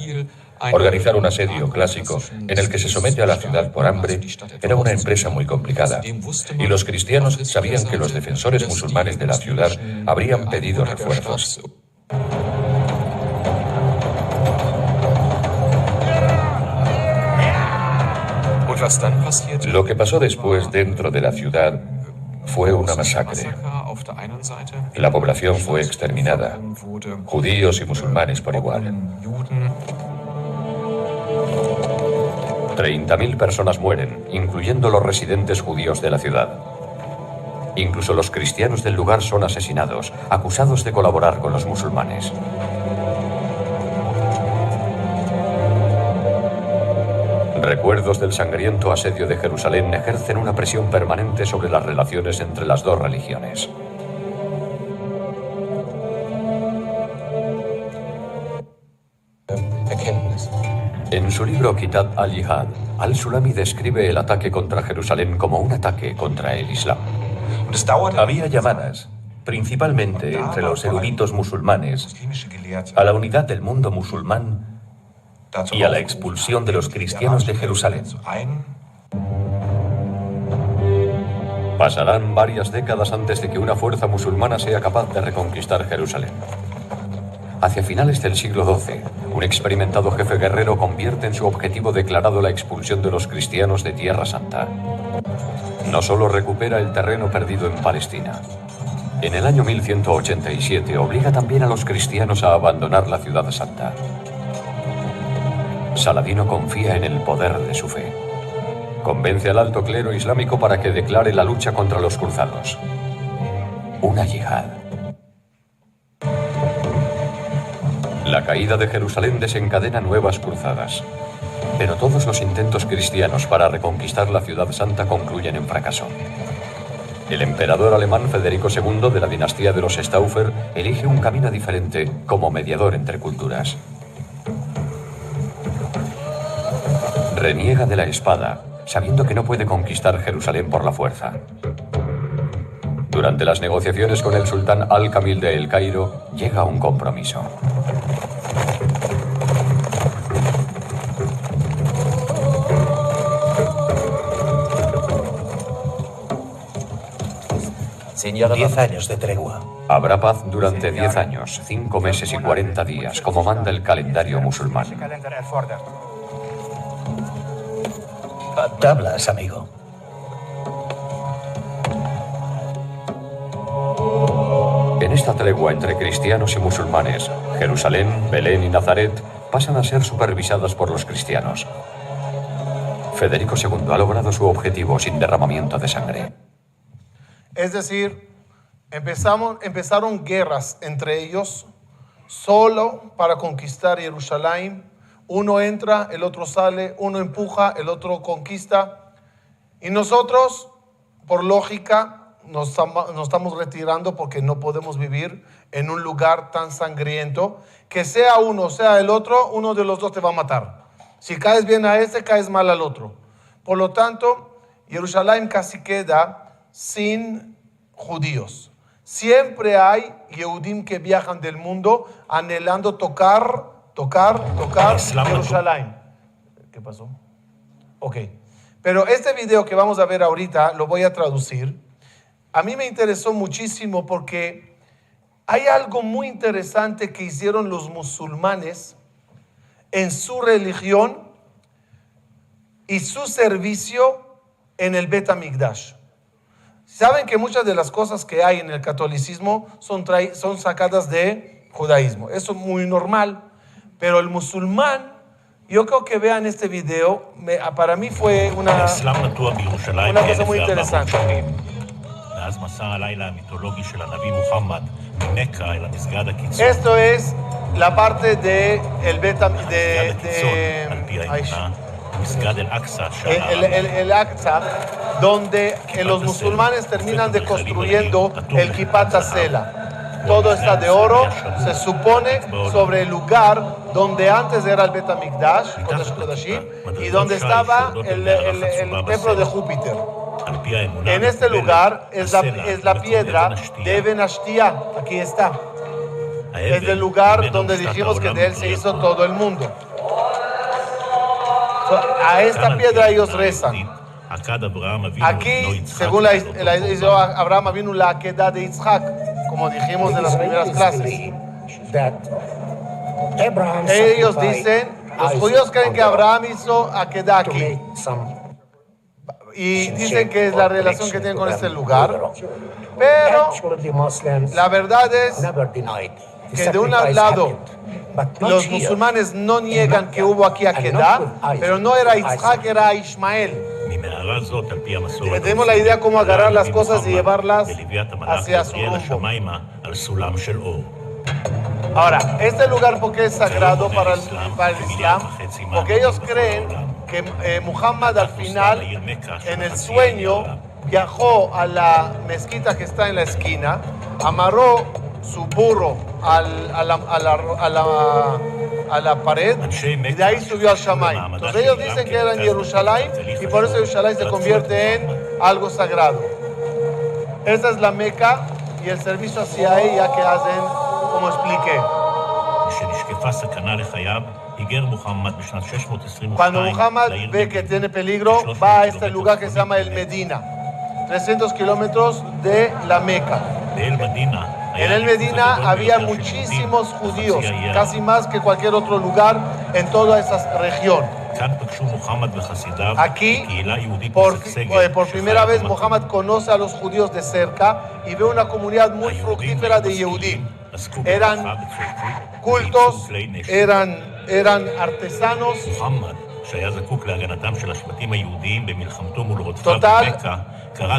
Organizar un asedio clásico en el que se somete a la ciudad por hambre era una empresa muy complicada, y los cristianos sabían que los defensores musulmanes de la ciudad habrían pedido refuerzos. Lo que pasó después dentro de la ciudad fue una masacre. La población fue exterminada, judíos y musulmanes por igual. 30.000 personas mueren, incluyendo los residentes judíos de la ciudad. Incluso los cristianos del lugar son asesinados, acusados de colaborar con los musulmanes. Recuerdos del sangriento asedio de Jerusalén ejercen una presión permanente sobre las relaciones entre las dos religiones. En su libro Kitab al-Jihad, Al-Sulami describe el ataque contra Jerusalén como un ataque contra el Islam. Había llamadas, principalmente entre los eruditos musulmanes, a la unidad del mundo musulmán y a la expulsión de los cristianos de Jerusalén. Pasarán varias décadas antes de que una fuerza musulmana sea capaz de reconquistar Jerusalén. Hacia finales del siglo XII, un experimentado jefe guerrero convierte en su objetivo declarado la expulsión de los cristianos de Tierra Santa. No solo recupera el terreno perdido en Palestina. En el año 1187 obliga también a los cristianos a abandonar la ciudad santa. Saladino confía en el poder de su fe. Convence al alto clero islámico para que declare la lucha contra los cruzados. Una yihad. La caída de Jerusalén desencadena nuevas cruzadas. Pero todos los intentos cristianos para reconquistar la ciudad santa concluyen en fracaso. El emperador alemán Federico II de la dinastía de los Stauffer elige un camino diferente como mediador entre culturas. Reniega de la espada, sabiendo que no puede conquistar Jerusalén por la fuerza. Durante las negociaciones con el sultán Al-Kamil de El Cairo, llega a un compromiso. Señor, 10 años de tregua. Habrá paz durante 10 años, 5 meses y 40 días, como manda el calendario musulmán. Tablas, amigo. En esta tregua entre cristianos y musulmanes, Jerusalén, Belén y Nazaret pasan a ser supervisadas por los cristianos. Federico II ha logrado su objetivo sin derramamiento de sangre. Es decir, empezaron guerras entre ellos solo para conquistar Jerusalén. Uno entra, el otro sale, uno empuja, el otro conquista. Y nosotros, por lógica, nos estamos retirando porque no podemos vivir en un lugar tan sangriento que sea uno, sea el otro, uno de los dos te va a matar. Si caes bien a este, caes mal al otro. Por lo tanto, Jerusalén casi queda sin judíos. Siempre hay Yehudim que viajan del mundo anhelando tocar Jerusalén. ¿Qué pasó? Ok. Pero este video que vamos a ver ahorita lo voy a traducir. A mí me interesó muchísimo porque hay algo muy interesante que hicieron los musulmanes en su religión y su servicio en el Bet HaMikdash. Saben que muchas de las cosas que hay en el catolicismo son sacadas de judaísmo. Eso es muy normal. Pero el musulmán, yo creo que vean este video, para mí fue una cosa muy interesante. Esto es la parte de el el Aqsa, donde los musulmanes terminan de construyendo el Kipat HaSela. Todo está de oro, se supone, sobre el lugar donde antes era el Bet HaMikdash, Kodesh Kodashim, y donde estaba el templo de Júpiter. En este lugar es la piedra de Eben Ashtia. Aquí está. Es el lugar donde dijimos que de él se hizo todo el mundo. A esta piedra ellos rezan. Aquí, según la Abraham vino la Akedah de Yitzhak, como dijimos en las primeras clases. Ellos dicen, los judíos creen que Abraham hizo Akedah aquí. Y dicen que es la relación que tienen con este lugar. Pero la verdad es que de un lado los musulmanes no niegan que hubo aquí Akedah, pero no era Yitzhak, era Ismael. Tenemos la idea cómo agarrar las cosas y llevarlas hacia su rumbo. Ahora, este lugar, ¿por qué es sagrado para el Islam? Porque ellos creen que Muhammad al final, en el sueño, viajó a la mezquita que está en la esquina, amarró su burro a la pared y de ahí subió al Shamay. Entonces ellos dicen que era en Jerusalén y por eso Jerusalén se convierte en algo sagrado. Esta es la Meca y el servicio hacia ella que hacen, como expliqué. Cuando Muhammad ve que tiene peligro, va a este lugar que se llama el Medina, 300 kilómetros de la Meca. En el Medina había muchísimos judíos, casi más que cualquier otro lugar en toda esa región. Aquí, por primera vez, Muhammad conoce a los judíos de cerca y ve una comunidad muy fructífera de Yehudim. Eran cultos, eran artesanos. Total,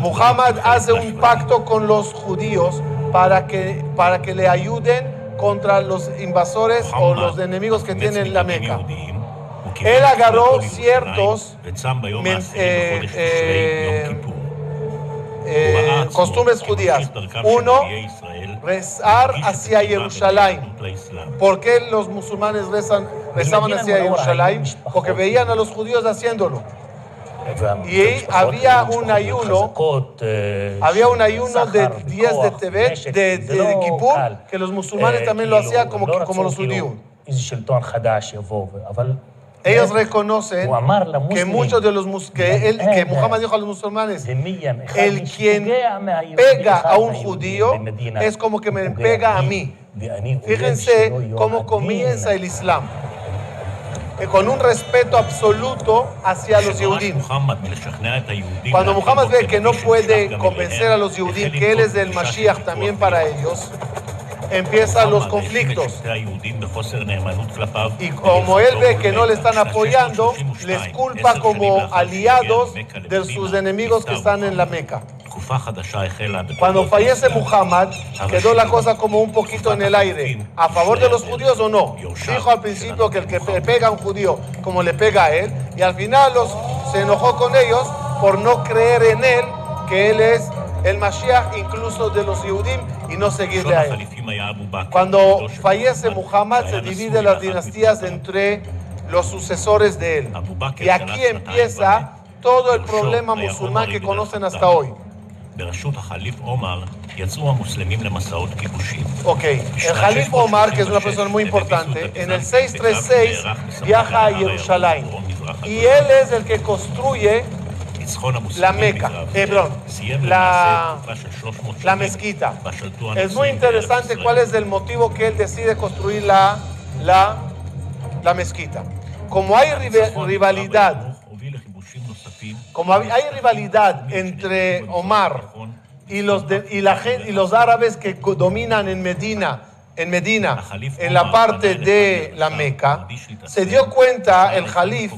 Muhammad hace un pacto con los judíos para que le ayuden contra los invasores o los enemigos que tienen la Meca. Él agarró ciertos costumbres judías. Uno, rezar hacia Jerusalén. ¿Por qué los musulmanes rezaban hacia Jerusalén? Porque veían a los judíos haciéndolo. Y había un ayuno de 10 de Tevet, de Kippur, que los musulmanes también lo hacían como los judíos. Ellos reconocen que muchos de los que Muhammad dijo a los musulmanes, el quien pega a un judío es como que me pega a mí. Fíjense cómo comienza el Islam, con un respeto absoluto hacia los Yehudim. Cuando Muhammad ve que no puede convencer a los Yehudim que él es el Mashiach también para ellos, empiezan los conflictos. Y como él ve que no le están apoyando, les culpa como aliados de sus enemigos que están en la Meca. Cuando fallece Muhammad, quedó la cosa como un poquito en el aire. ¿A favor de los judíos o no? Dijo al principio que el que pega a un judío como le pega a él, y al final se enojó con ellos por no creer en él, que él es el Mashiach incluso de los Yehudim, y no seguirle a él. Cuando fallece Muhammad, se divide las dinastías entre los sucesores de él. Y aquí empieza todo el problema musulmán que conocen hasta hoy. Ok, el Jalif Omar, que es una persona muy importante, en el 636 viaja a Jerusalén. Y él es el que construye la Meca, la mezquita. Es muy interesante cuál es el motivo que él decide construir la mezquita. Como hay rivalidad entre Omar y los árabes que dominan en Medina, en la parte de la Meca, se dio cuenta el Jalif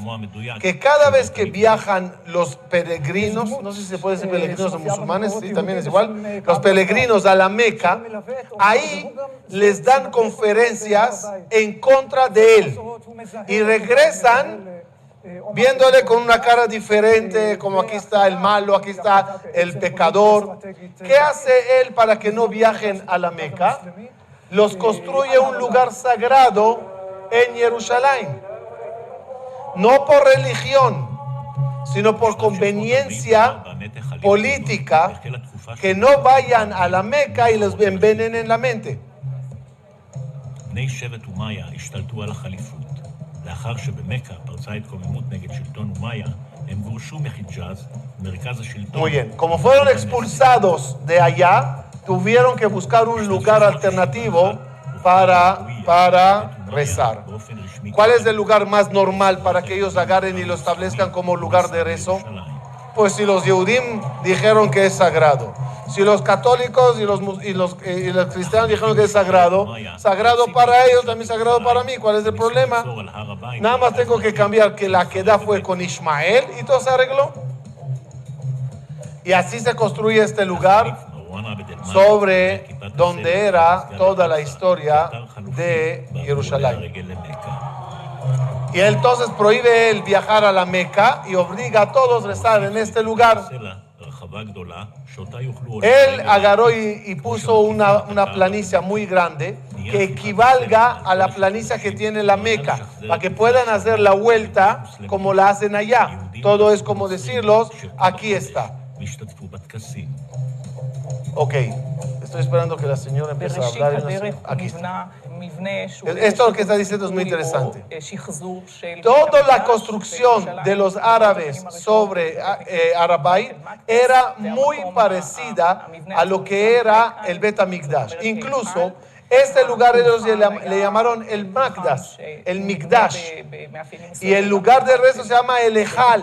que cada vez que viajan los peregrinos, no sé si se puede decir peregrinos o musulmanes, sí, también es igual, los peregrinos a la Meca, ahí les dan conferencias en contra de él y regresan viéndole con una cara diferente, como aquí está el malo, aquí está el pecador. ¿Qué hace él para que no viajen a la Meca? Los construye un lugar sagrado en Jerusalén. No por religión, sino por conveniencia política, que no vayan a la Meca y les envenenen la mente. Muy bien, como fueron expulsados de allá, tuvieron que buscar un lugar alternativo para rezar. ¿Cuál es el lugar más normal para que ellos agarren y lo establezcan como lugar de rezo? Pues si los Yehudim dijeron que es sagrado, si los católicos y los cristianos dijeron que es sagrado para ellos, también sagrado para mí. ¿Cuál es el problema? Nada más tengo que cambiar que la queda fue con Ismael y todo se arregló. Y así se construye este lugar sobre donde era toda la historia de Jerusalén. Y entonces prohíbe él viajar a la Meca y obliga a todos a rezar en este lugar. Él agarró y puso una planicie muy grande que equivalga a la planicie que tiene la Meca, para que puedan hacer la vuelta como la hacen allá. Todo es como decirlos, aquí está. Ok, estoy esperando que la señora empiece a hablar. Aquí está. Esto que está diciendo es muy interesante. Toda la construcción de los árabes sobre Arabay era muy parecida a lo que era el Bet HaMikdash. Incluso este lugar ellos le llamaron el Magdash, el Mikdash. Y el lugar de rezo se llama el Ejal.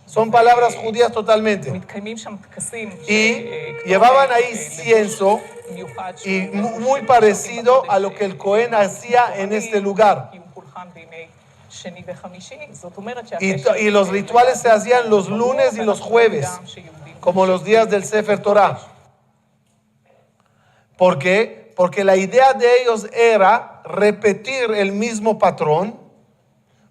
Son palabras judías totalmente. Y llevaban ahí incienso, y muy parecido a lo que el Cohen hacía en este lugar. Y los rituales se hacían los lunes y los jueves, como los días del Sefer Torah. ¿Por qué? Porque la idea de ellos era repetir el mismo patrón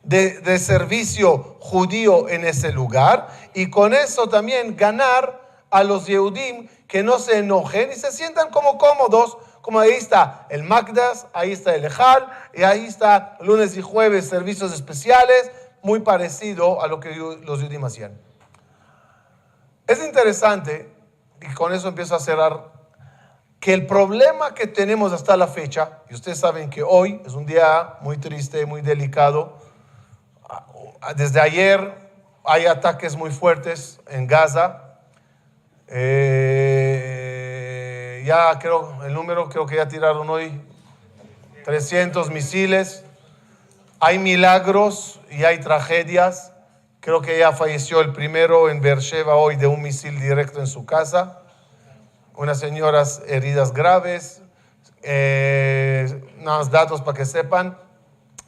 de servicio judío en ese lugar, y con eso también ganar a los Yehudim que no se enojen y se sientan como cómodos, como ahí está el Magdas, ahí está el Ejal, y ahí está lunes y jueves servicios especiales, muy parecido a lo que los Yehudim hacían. Es interesante, y con eso empiezo a cerrar, que el problema que tenemos hasta la fecha, y ustedes saben que hoy es un día muy triste, muy delicado. Desde ayer hay ataques muy fuertes en Gaza. Ya creo, el número creo que ya tiraron hoy 300 misiles. Hay milagros y hay tragedias. Creo que ya falleció el primero en Beersheba hoy de un misil directo en su casa. Unas señoras heridas graves. Unos datos para que sepan.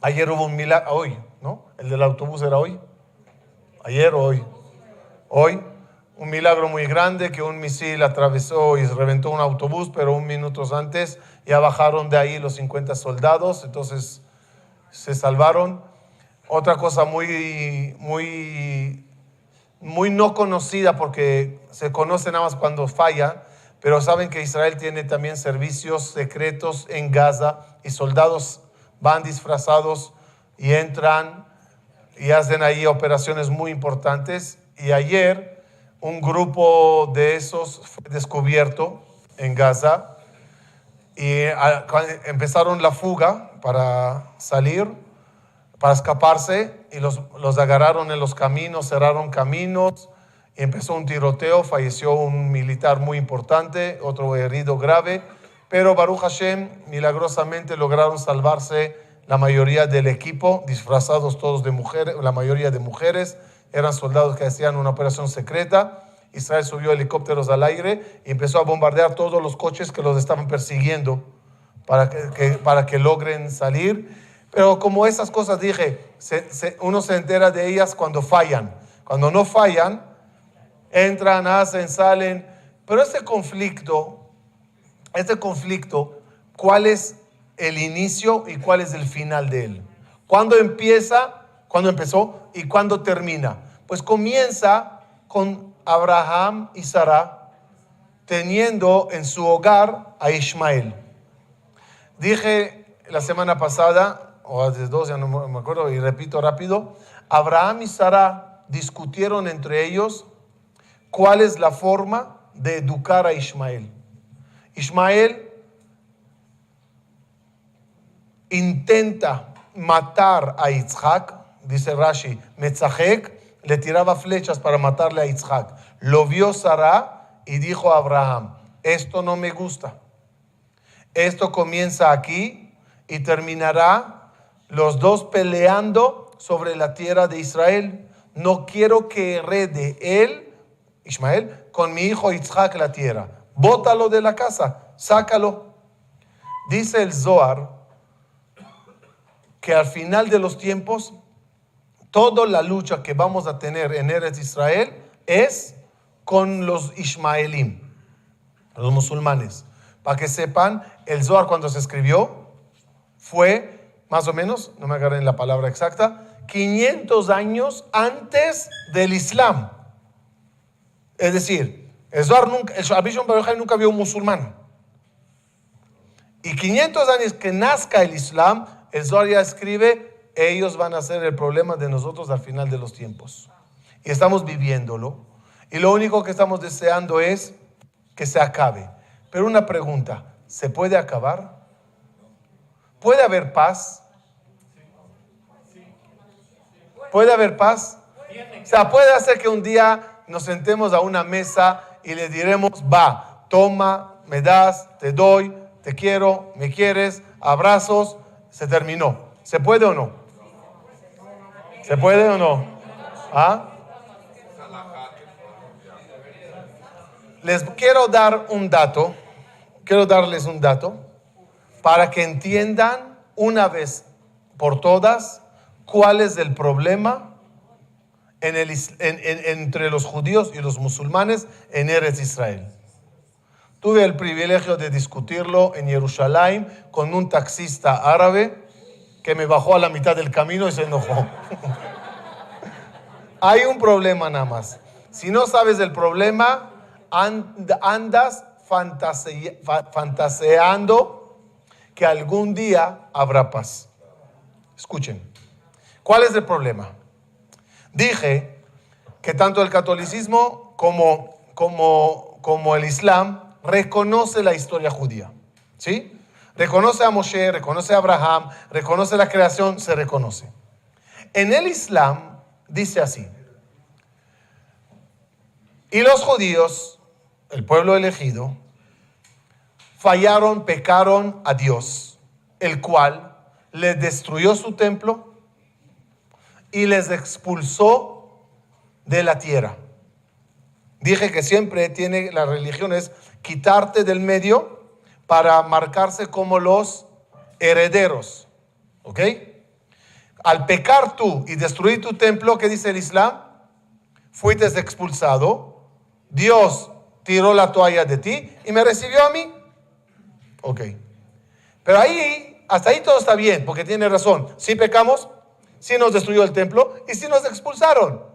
Ayer hubo un milagro, hoy, ¿no? El del autobús era hoy. Ayer o hoy. Hoy, un milagro muy grande que un misil atravesó y reventó un autobús, pero 1 minuto antes ya bajaron de ahí los 50 soldados, entonces se salvaron. Otra cosa muy no conocida, porque se conoce nada más cuando falla, pero saben que Israel tiene también servicios secretos en Gaza y soldados van disfrazados y entran y hacen ahí operaciones muy importantes. Y ayer un grupo de esos fue descubierto en Gaza y empezaron la fuga para salir, para escaparse, y los agarraron en los caminos, cerraron caminos, y empezó un tiroteo, falleció un militar muy importante, otro herido grave, pero Baruch Hashem, milagrosamente lograron salvarse la mayoría del equipo, disfrazados todos de mujeres, la mayoría de mujeres, eran soldados que hacían una operación secreta. Israel subió helicópteros al aire y empezó a bombardear todos los coches que los estaban persiguiendo para que logren salir. Pero como esas cosas dije, uno se entera de ellas cuando fallan. Cuando no fallan, entran, hacen, salen. Pero este conflicto, ¿cuál es el inicio y cuál es el final de él? ¿Cuándo empezó y cuándo termina? Pues comienza con Abraham y Sara teniendo en su hogar a Ismael. Dije la semana pasada, o hace 2, ya no me acuerdo, y repito rápido, Abraham y Sara discutieron entre ellos cuál es la forma de educar a Ismael. Ismael intenta matar a Yitzhak, dice Rashi, Metzahek, le tiraba flechas para matarle a Yitzhak. Lo vio Sara y dijo a Abraham, esto no me gusta. Esto comienza aquí y terminará los dos peleando sobre la tierra de Israel. No quiero que herede él, Ismael, con mi hijo Yitzhak la tierra. Bótalo de la casa, sácalo. Dice el Zohar que al final de los tiempos, toda la lucha que vamos a tener en Eretz Israel es con los Ismaelim, los musulmanes. Para que sepan, el Zohar cuando se escribió fue más o menos, no me agarren la palabra exacta, 500 años antes del Islam. Es decir, el Zohar nunca, el Rabbi Shimon Bar Yochai nunca vio un musulmán. Y 500 años que nazca el Islam, el Zohar ya escribe, ellos van a ser el problema de nosotros al final de los tiempos. Y estamos viviéndolo. Y lo único que estamos deseando es que se acabe. Pero una pregunta, ¿se puede acabar? ¿Puede haber paz? ¿Puede haber paz? O sea, puede hacer que un día nos sentemos a una mesa y le diremos, va, toma, me das, te doy, te quiero, me quieres, abrazos, se terminó. ¿Se puede o no? ¿Se puede o no? ¿Ah? Les quiero dar un dato, quiero darles un dato para que entiendan una vez por todas cuál es el problema entre los judíos y los musulmanes en Eretz Israel. Tuve el privilegio de discutirlo en Jerusalén con un taxista árabe que me bajó a la mitad del camino y se enojó. Hay un problema nada más. Si no sabes del problema, andas fantaseando que algún día habrá paz. Escuchen, ¿cuál es el problema? Dije que tanto el catolicismo como el islam reconoce la historia judía, ¿sí? Reconoce a Moshe, reconoce a Abraham, reconoce la creación, se reconoce. En el islam dice así: y los judíos, el pueblo elegido, fallaron, pecaron a Dios, el cual les destruyó su templo y les expulsó de la tierra. Dije que siempre tiene las religiones quitarte del medio para marcarse como los herederos, ¿ok? Al pecar tú y destruir tu templo, ¿qué dice el Islam? Fuiste expulsado, Dios tiró la toalla de ti y me recibió a mí. Ok. Pero ahí, hasta ahí todo está bien, porque tiene razón. Sí pecamos, sí nos destruyó el templo y sí nos expulsaron.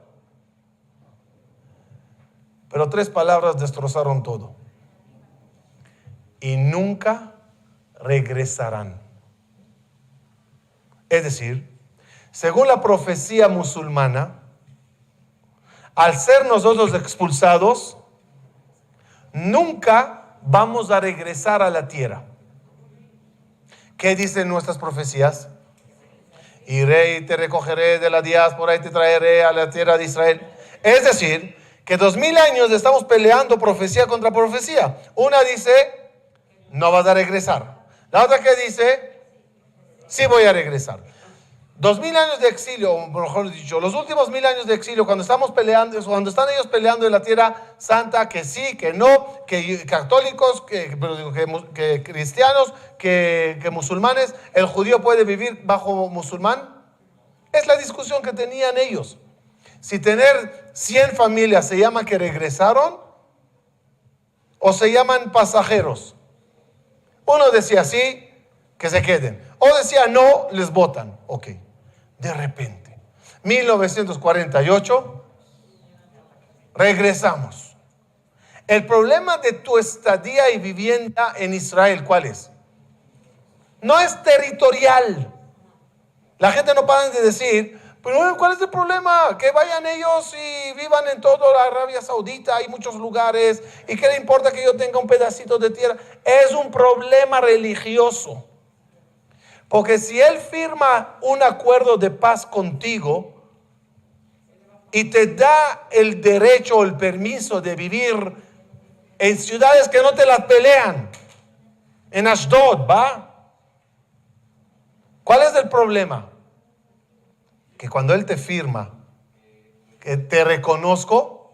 Pero 3 palabras destrozaron todo. Y nunca regresarán. Es decir, según la profecía musulmana, al ser nosotros expulsados, nunca vamos a regresar a la tierra. ¿Qué dicen nuestras profecías? Iré y te recogeré de la diáspora y te traeré a la tierra de Israel. Es decir, que 2000 años estamos peleando profecía contra profecía. Una dice, no vas a regresar. La otra que dice, sí voy a regresar. 2000 años de exilio, o mejor dicho, los últimos 1000 años de exilio, cuando estamos peleando, cuando están ellos peleando en la tierra santa, que sí, que no, que católicos, que cristianos, que musulmanes, el judío puede vivir bajo musulmán. Es la discusión que tenían ellos. Si tener 100 familias se llama que regresaron o se llaman pasajeros. Uno decía sí, que se queden. O decía no, les votan. Ok. De repente, 1948, regresamos. El problema de tu estadía y vivienda en Israel, ¿cuál es? No es territorial. La gente no para de decir, pero ¿cuál es el problema? Que vayan ellos y vivan en toda la Arabia Saudita, hay muchos lugares, y ¿qué le importa que yo tenga un pedacito de tierra? Es un problema religioso. Porque si él firma un acuerdo de paz contigo y te da el derecho o el permiso de vivir en ciudades que no te las pelean, en Ashdod, ¿va? ¿Cuál es el problema? Que cuando él te firma, que te reconozco,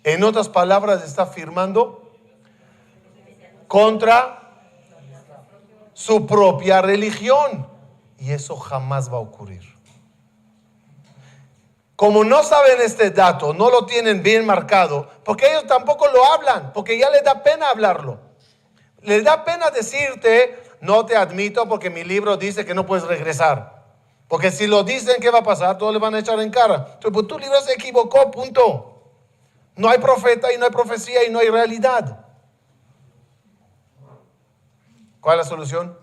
en otras palabras está firmando contra su propia religión. Y eso jamás va a ocurrir. Como no saben este dato, no lo tienen bien marcado, porque ellos tampoco lo hablan, porque ya les da pena hablarlo. Les da pena decirte, no te admito porque mi libro dice que no puedes regresar. Porque si lo dicen, ¿qué va a pasar? Todos le van a echar en cara. Entonces, pues, tu libro se equivocó, punto. No hay profeta y no hay profecía y no hay realidad. ¿Cuál es la solución?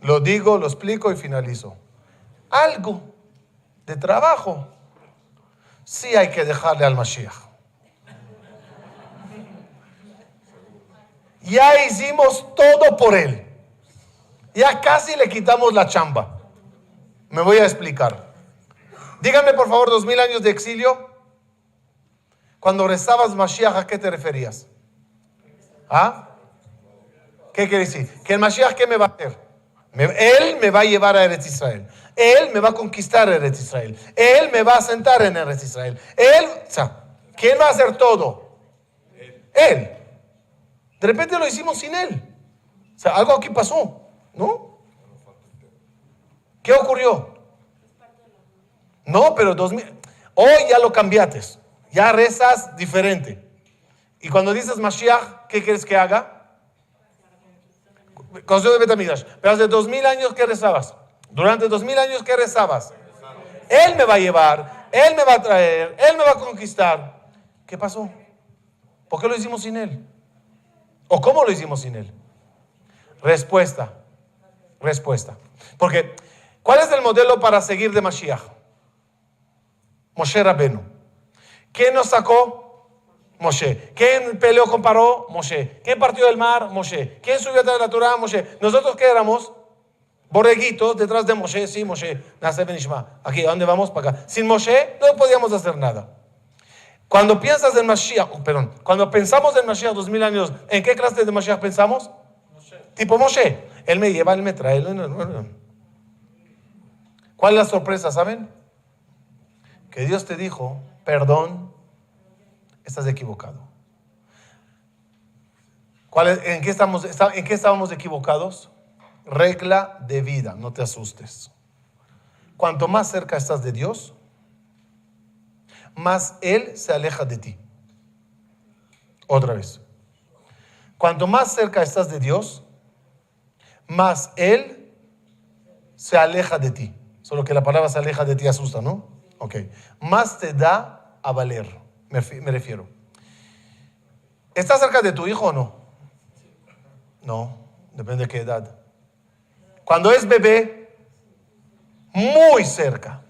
Lo digo, lo explico y finalizo. Algo de trabajo sí hay que dejarle al Mashiach. Ya hicimos todo por él. Ya casi le quitamos la chamba. Me voy a explicar. Díganme por favor, 2000 años de exilio. Cuando rezabas Mashiach, ¿a qué te referías? ¿Ah? ¿Qué quiere decir? Que el Mashiach, ¿qué me va a hacer? Él me va a llevar a Eretz Israel. Él me va a conquistar Eretz Israel. Él me va a sentar en Eretz Israel. ¿Quién va a hacer todo? Él. De repente lo hicimos sin él. Algo aquí pasó, ¿no? ¿Qué ocurrió? No, pero hoy ya lo cambiaste. Ya rezas diferente. Y cuando dices Mashiach, ¿qué quieres que haga? Construcción de Betamigdash. Pero hace 2000 años, ¿qué rezabas? Durante 2000 años, ¿qué rezabas? Él me va a llevar, Él me va a traer, Él me va a conquistar. ¿Qué pasó? ¿Por qué lo hicimos sin Él? ¿O cómo lo hicimos sin Él? Respuesta. Porque, ¿cuál es el modelo para seguir de Mashiach? Moshe Rabenu. ¿Quién nos sacó? Moshe. ¿Quién peleó con Paró? Moshe. ¿Quién partió del mar? Moshe. ¿Quién subió a la Torah? Moshe. ¿Nosotros qué éramos? Borreguitos detrás de Moshe. Sí, Moshe. Nace Benishma. Aquí, ¿a dónde vamos? Para acá. Sin Moshe no podíamos hacer nada. Cuando piensas en Mashiach, cuando pensamos en Mashiach 2000 años, ¿en qué clase de Mashiach pensamos? Moshe. Tipo Moshe. Él me lleva, Él me trae. ¿Cuál es la sorpresa, saben? Que Dios te dijo, perdón, estás equivocado. ¿En qué estábamos equivocados? Regla de vida, no te asustes. Cuanto más cerca estás de Dios, más Él se aleja de ti. Otra vez. Cuanto más cerca estás de Dios, más Él se aleja de ti. Solo que la palabra se aleja de ti asusta, ¿no? Ok. Más te da a valer, me refiero. ¿Estás cerca de tu hijo o no? No, depende de qué edad. Cuando es bebé, muy cerca,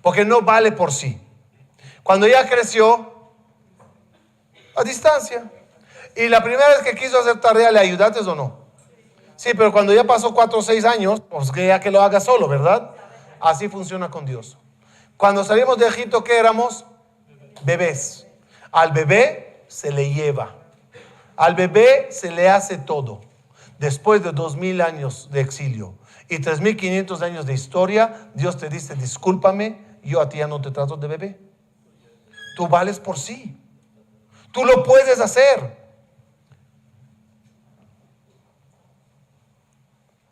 porque no vale por sí. Cuando ya creció, a distancia. Y la primera vez que quiso hacer tarea, ¿le ayudaste o no? Sí, pero cuando ya pasó 4 o 6 años, pues que ya que lo haga solo, ¿verdad? Así funciona con Dios. Cuando salimos de Egipto, ¿qué éramos? Bebés. Al bebé se le lleva. Al bebé se le hace todo. Después de 2000 años de exilio y 3500 años de historia, Dios te dice, discúlpame, yo a ti ya no te trato de bebé. Tú vales por sí. Tú lo puedes hacer.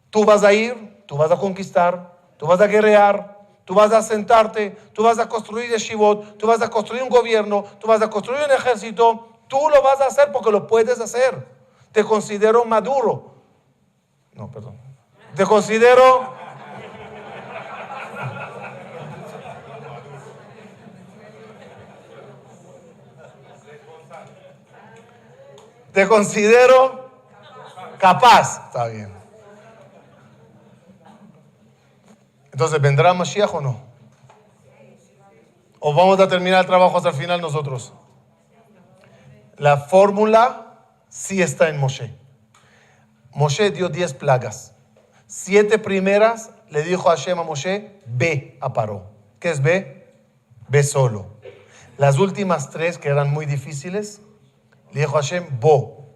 Tú vas a ir, tú vas a conquistar, tú vas a guerrear, tú vas a sentarte, tú vas a construir yeshivot, tú vas a construir un gobierno, tú vas a construir un ejército. Tú lo vas a hacer porque lo puedes hacer. Te considero maduro. No, perdón. Te considero... Te considero capaz. Está bien. Entonces, ¿vendrá Mashiach o no? ¿O vamos a terminar el trabajo hasta el final nosotros? La fórmula sí está en Moshe. Moshe dio 10 plagas. 7 primeras le dijo a Hashem a Moshe, ve a Paró. ¿Qué es ve? Ve solo. Las últimas 3 que eran muy difíciles, le dijo a Hashem, bo,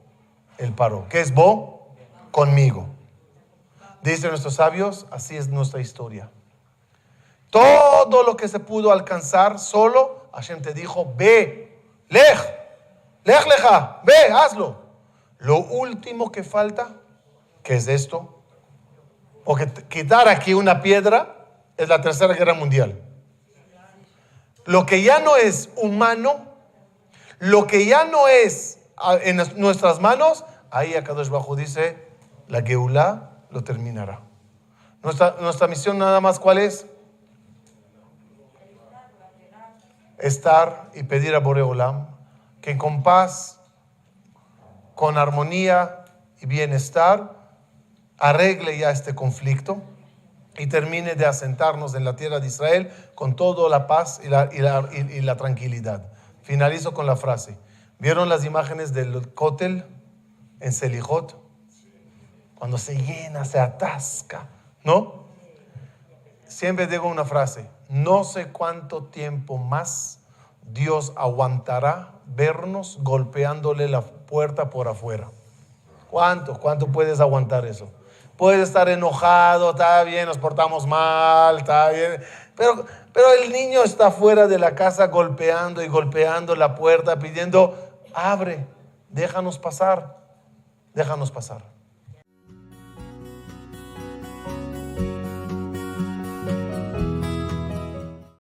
el Paró. ¿Qué es bo? Conmigo. Dicen nuestros sabios, así es nuestra historia. Todo lo que se pudo alcanzar solo, Hashem te dijo, ve, lej leja, ve, hazlo. Lo último que falta, ¿qué es esto? Porque quitar aquí una piedra es la Tercera Guerra Mundial. Lo que ya no es humano, lo que ya no es en nuestras manos, ahí Akadosh Baruj Hu dice, la Geulá lo terminará. Nuestra misión nada más, ¿cuál es? Estar y pedir a Boré Olam que con paz, con armonía y bienestar, arregle ya este conflicto y termine de asentarnos en la tierra de Israel con toda la paz y la tranquilidad. Finalizo con la frase. ¿Vieron las imágenes del Kotel en Selijot? Cuando se llena, se atasca, ¿no? Siempre digo una frase. No sé cuánto tiempo más Dios aguantará vernos golpeándole la puerta por afuera. ¿Cuánto puedes aguantar eso? Puedes estar enojado, está bien, nos portamos mal, está bien. Pero el niño está fuera de la casa golpeando y golpeando la puerta, pidiendo, abre, déjanos pasar, déjanos pasar.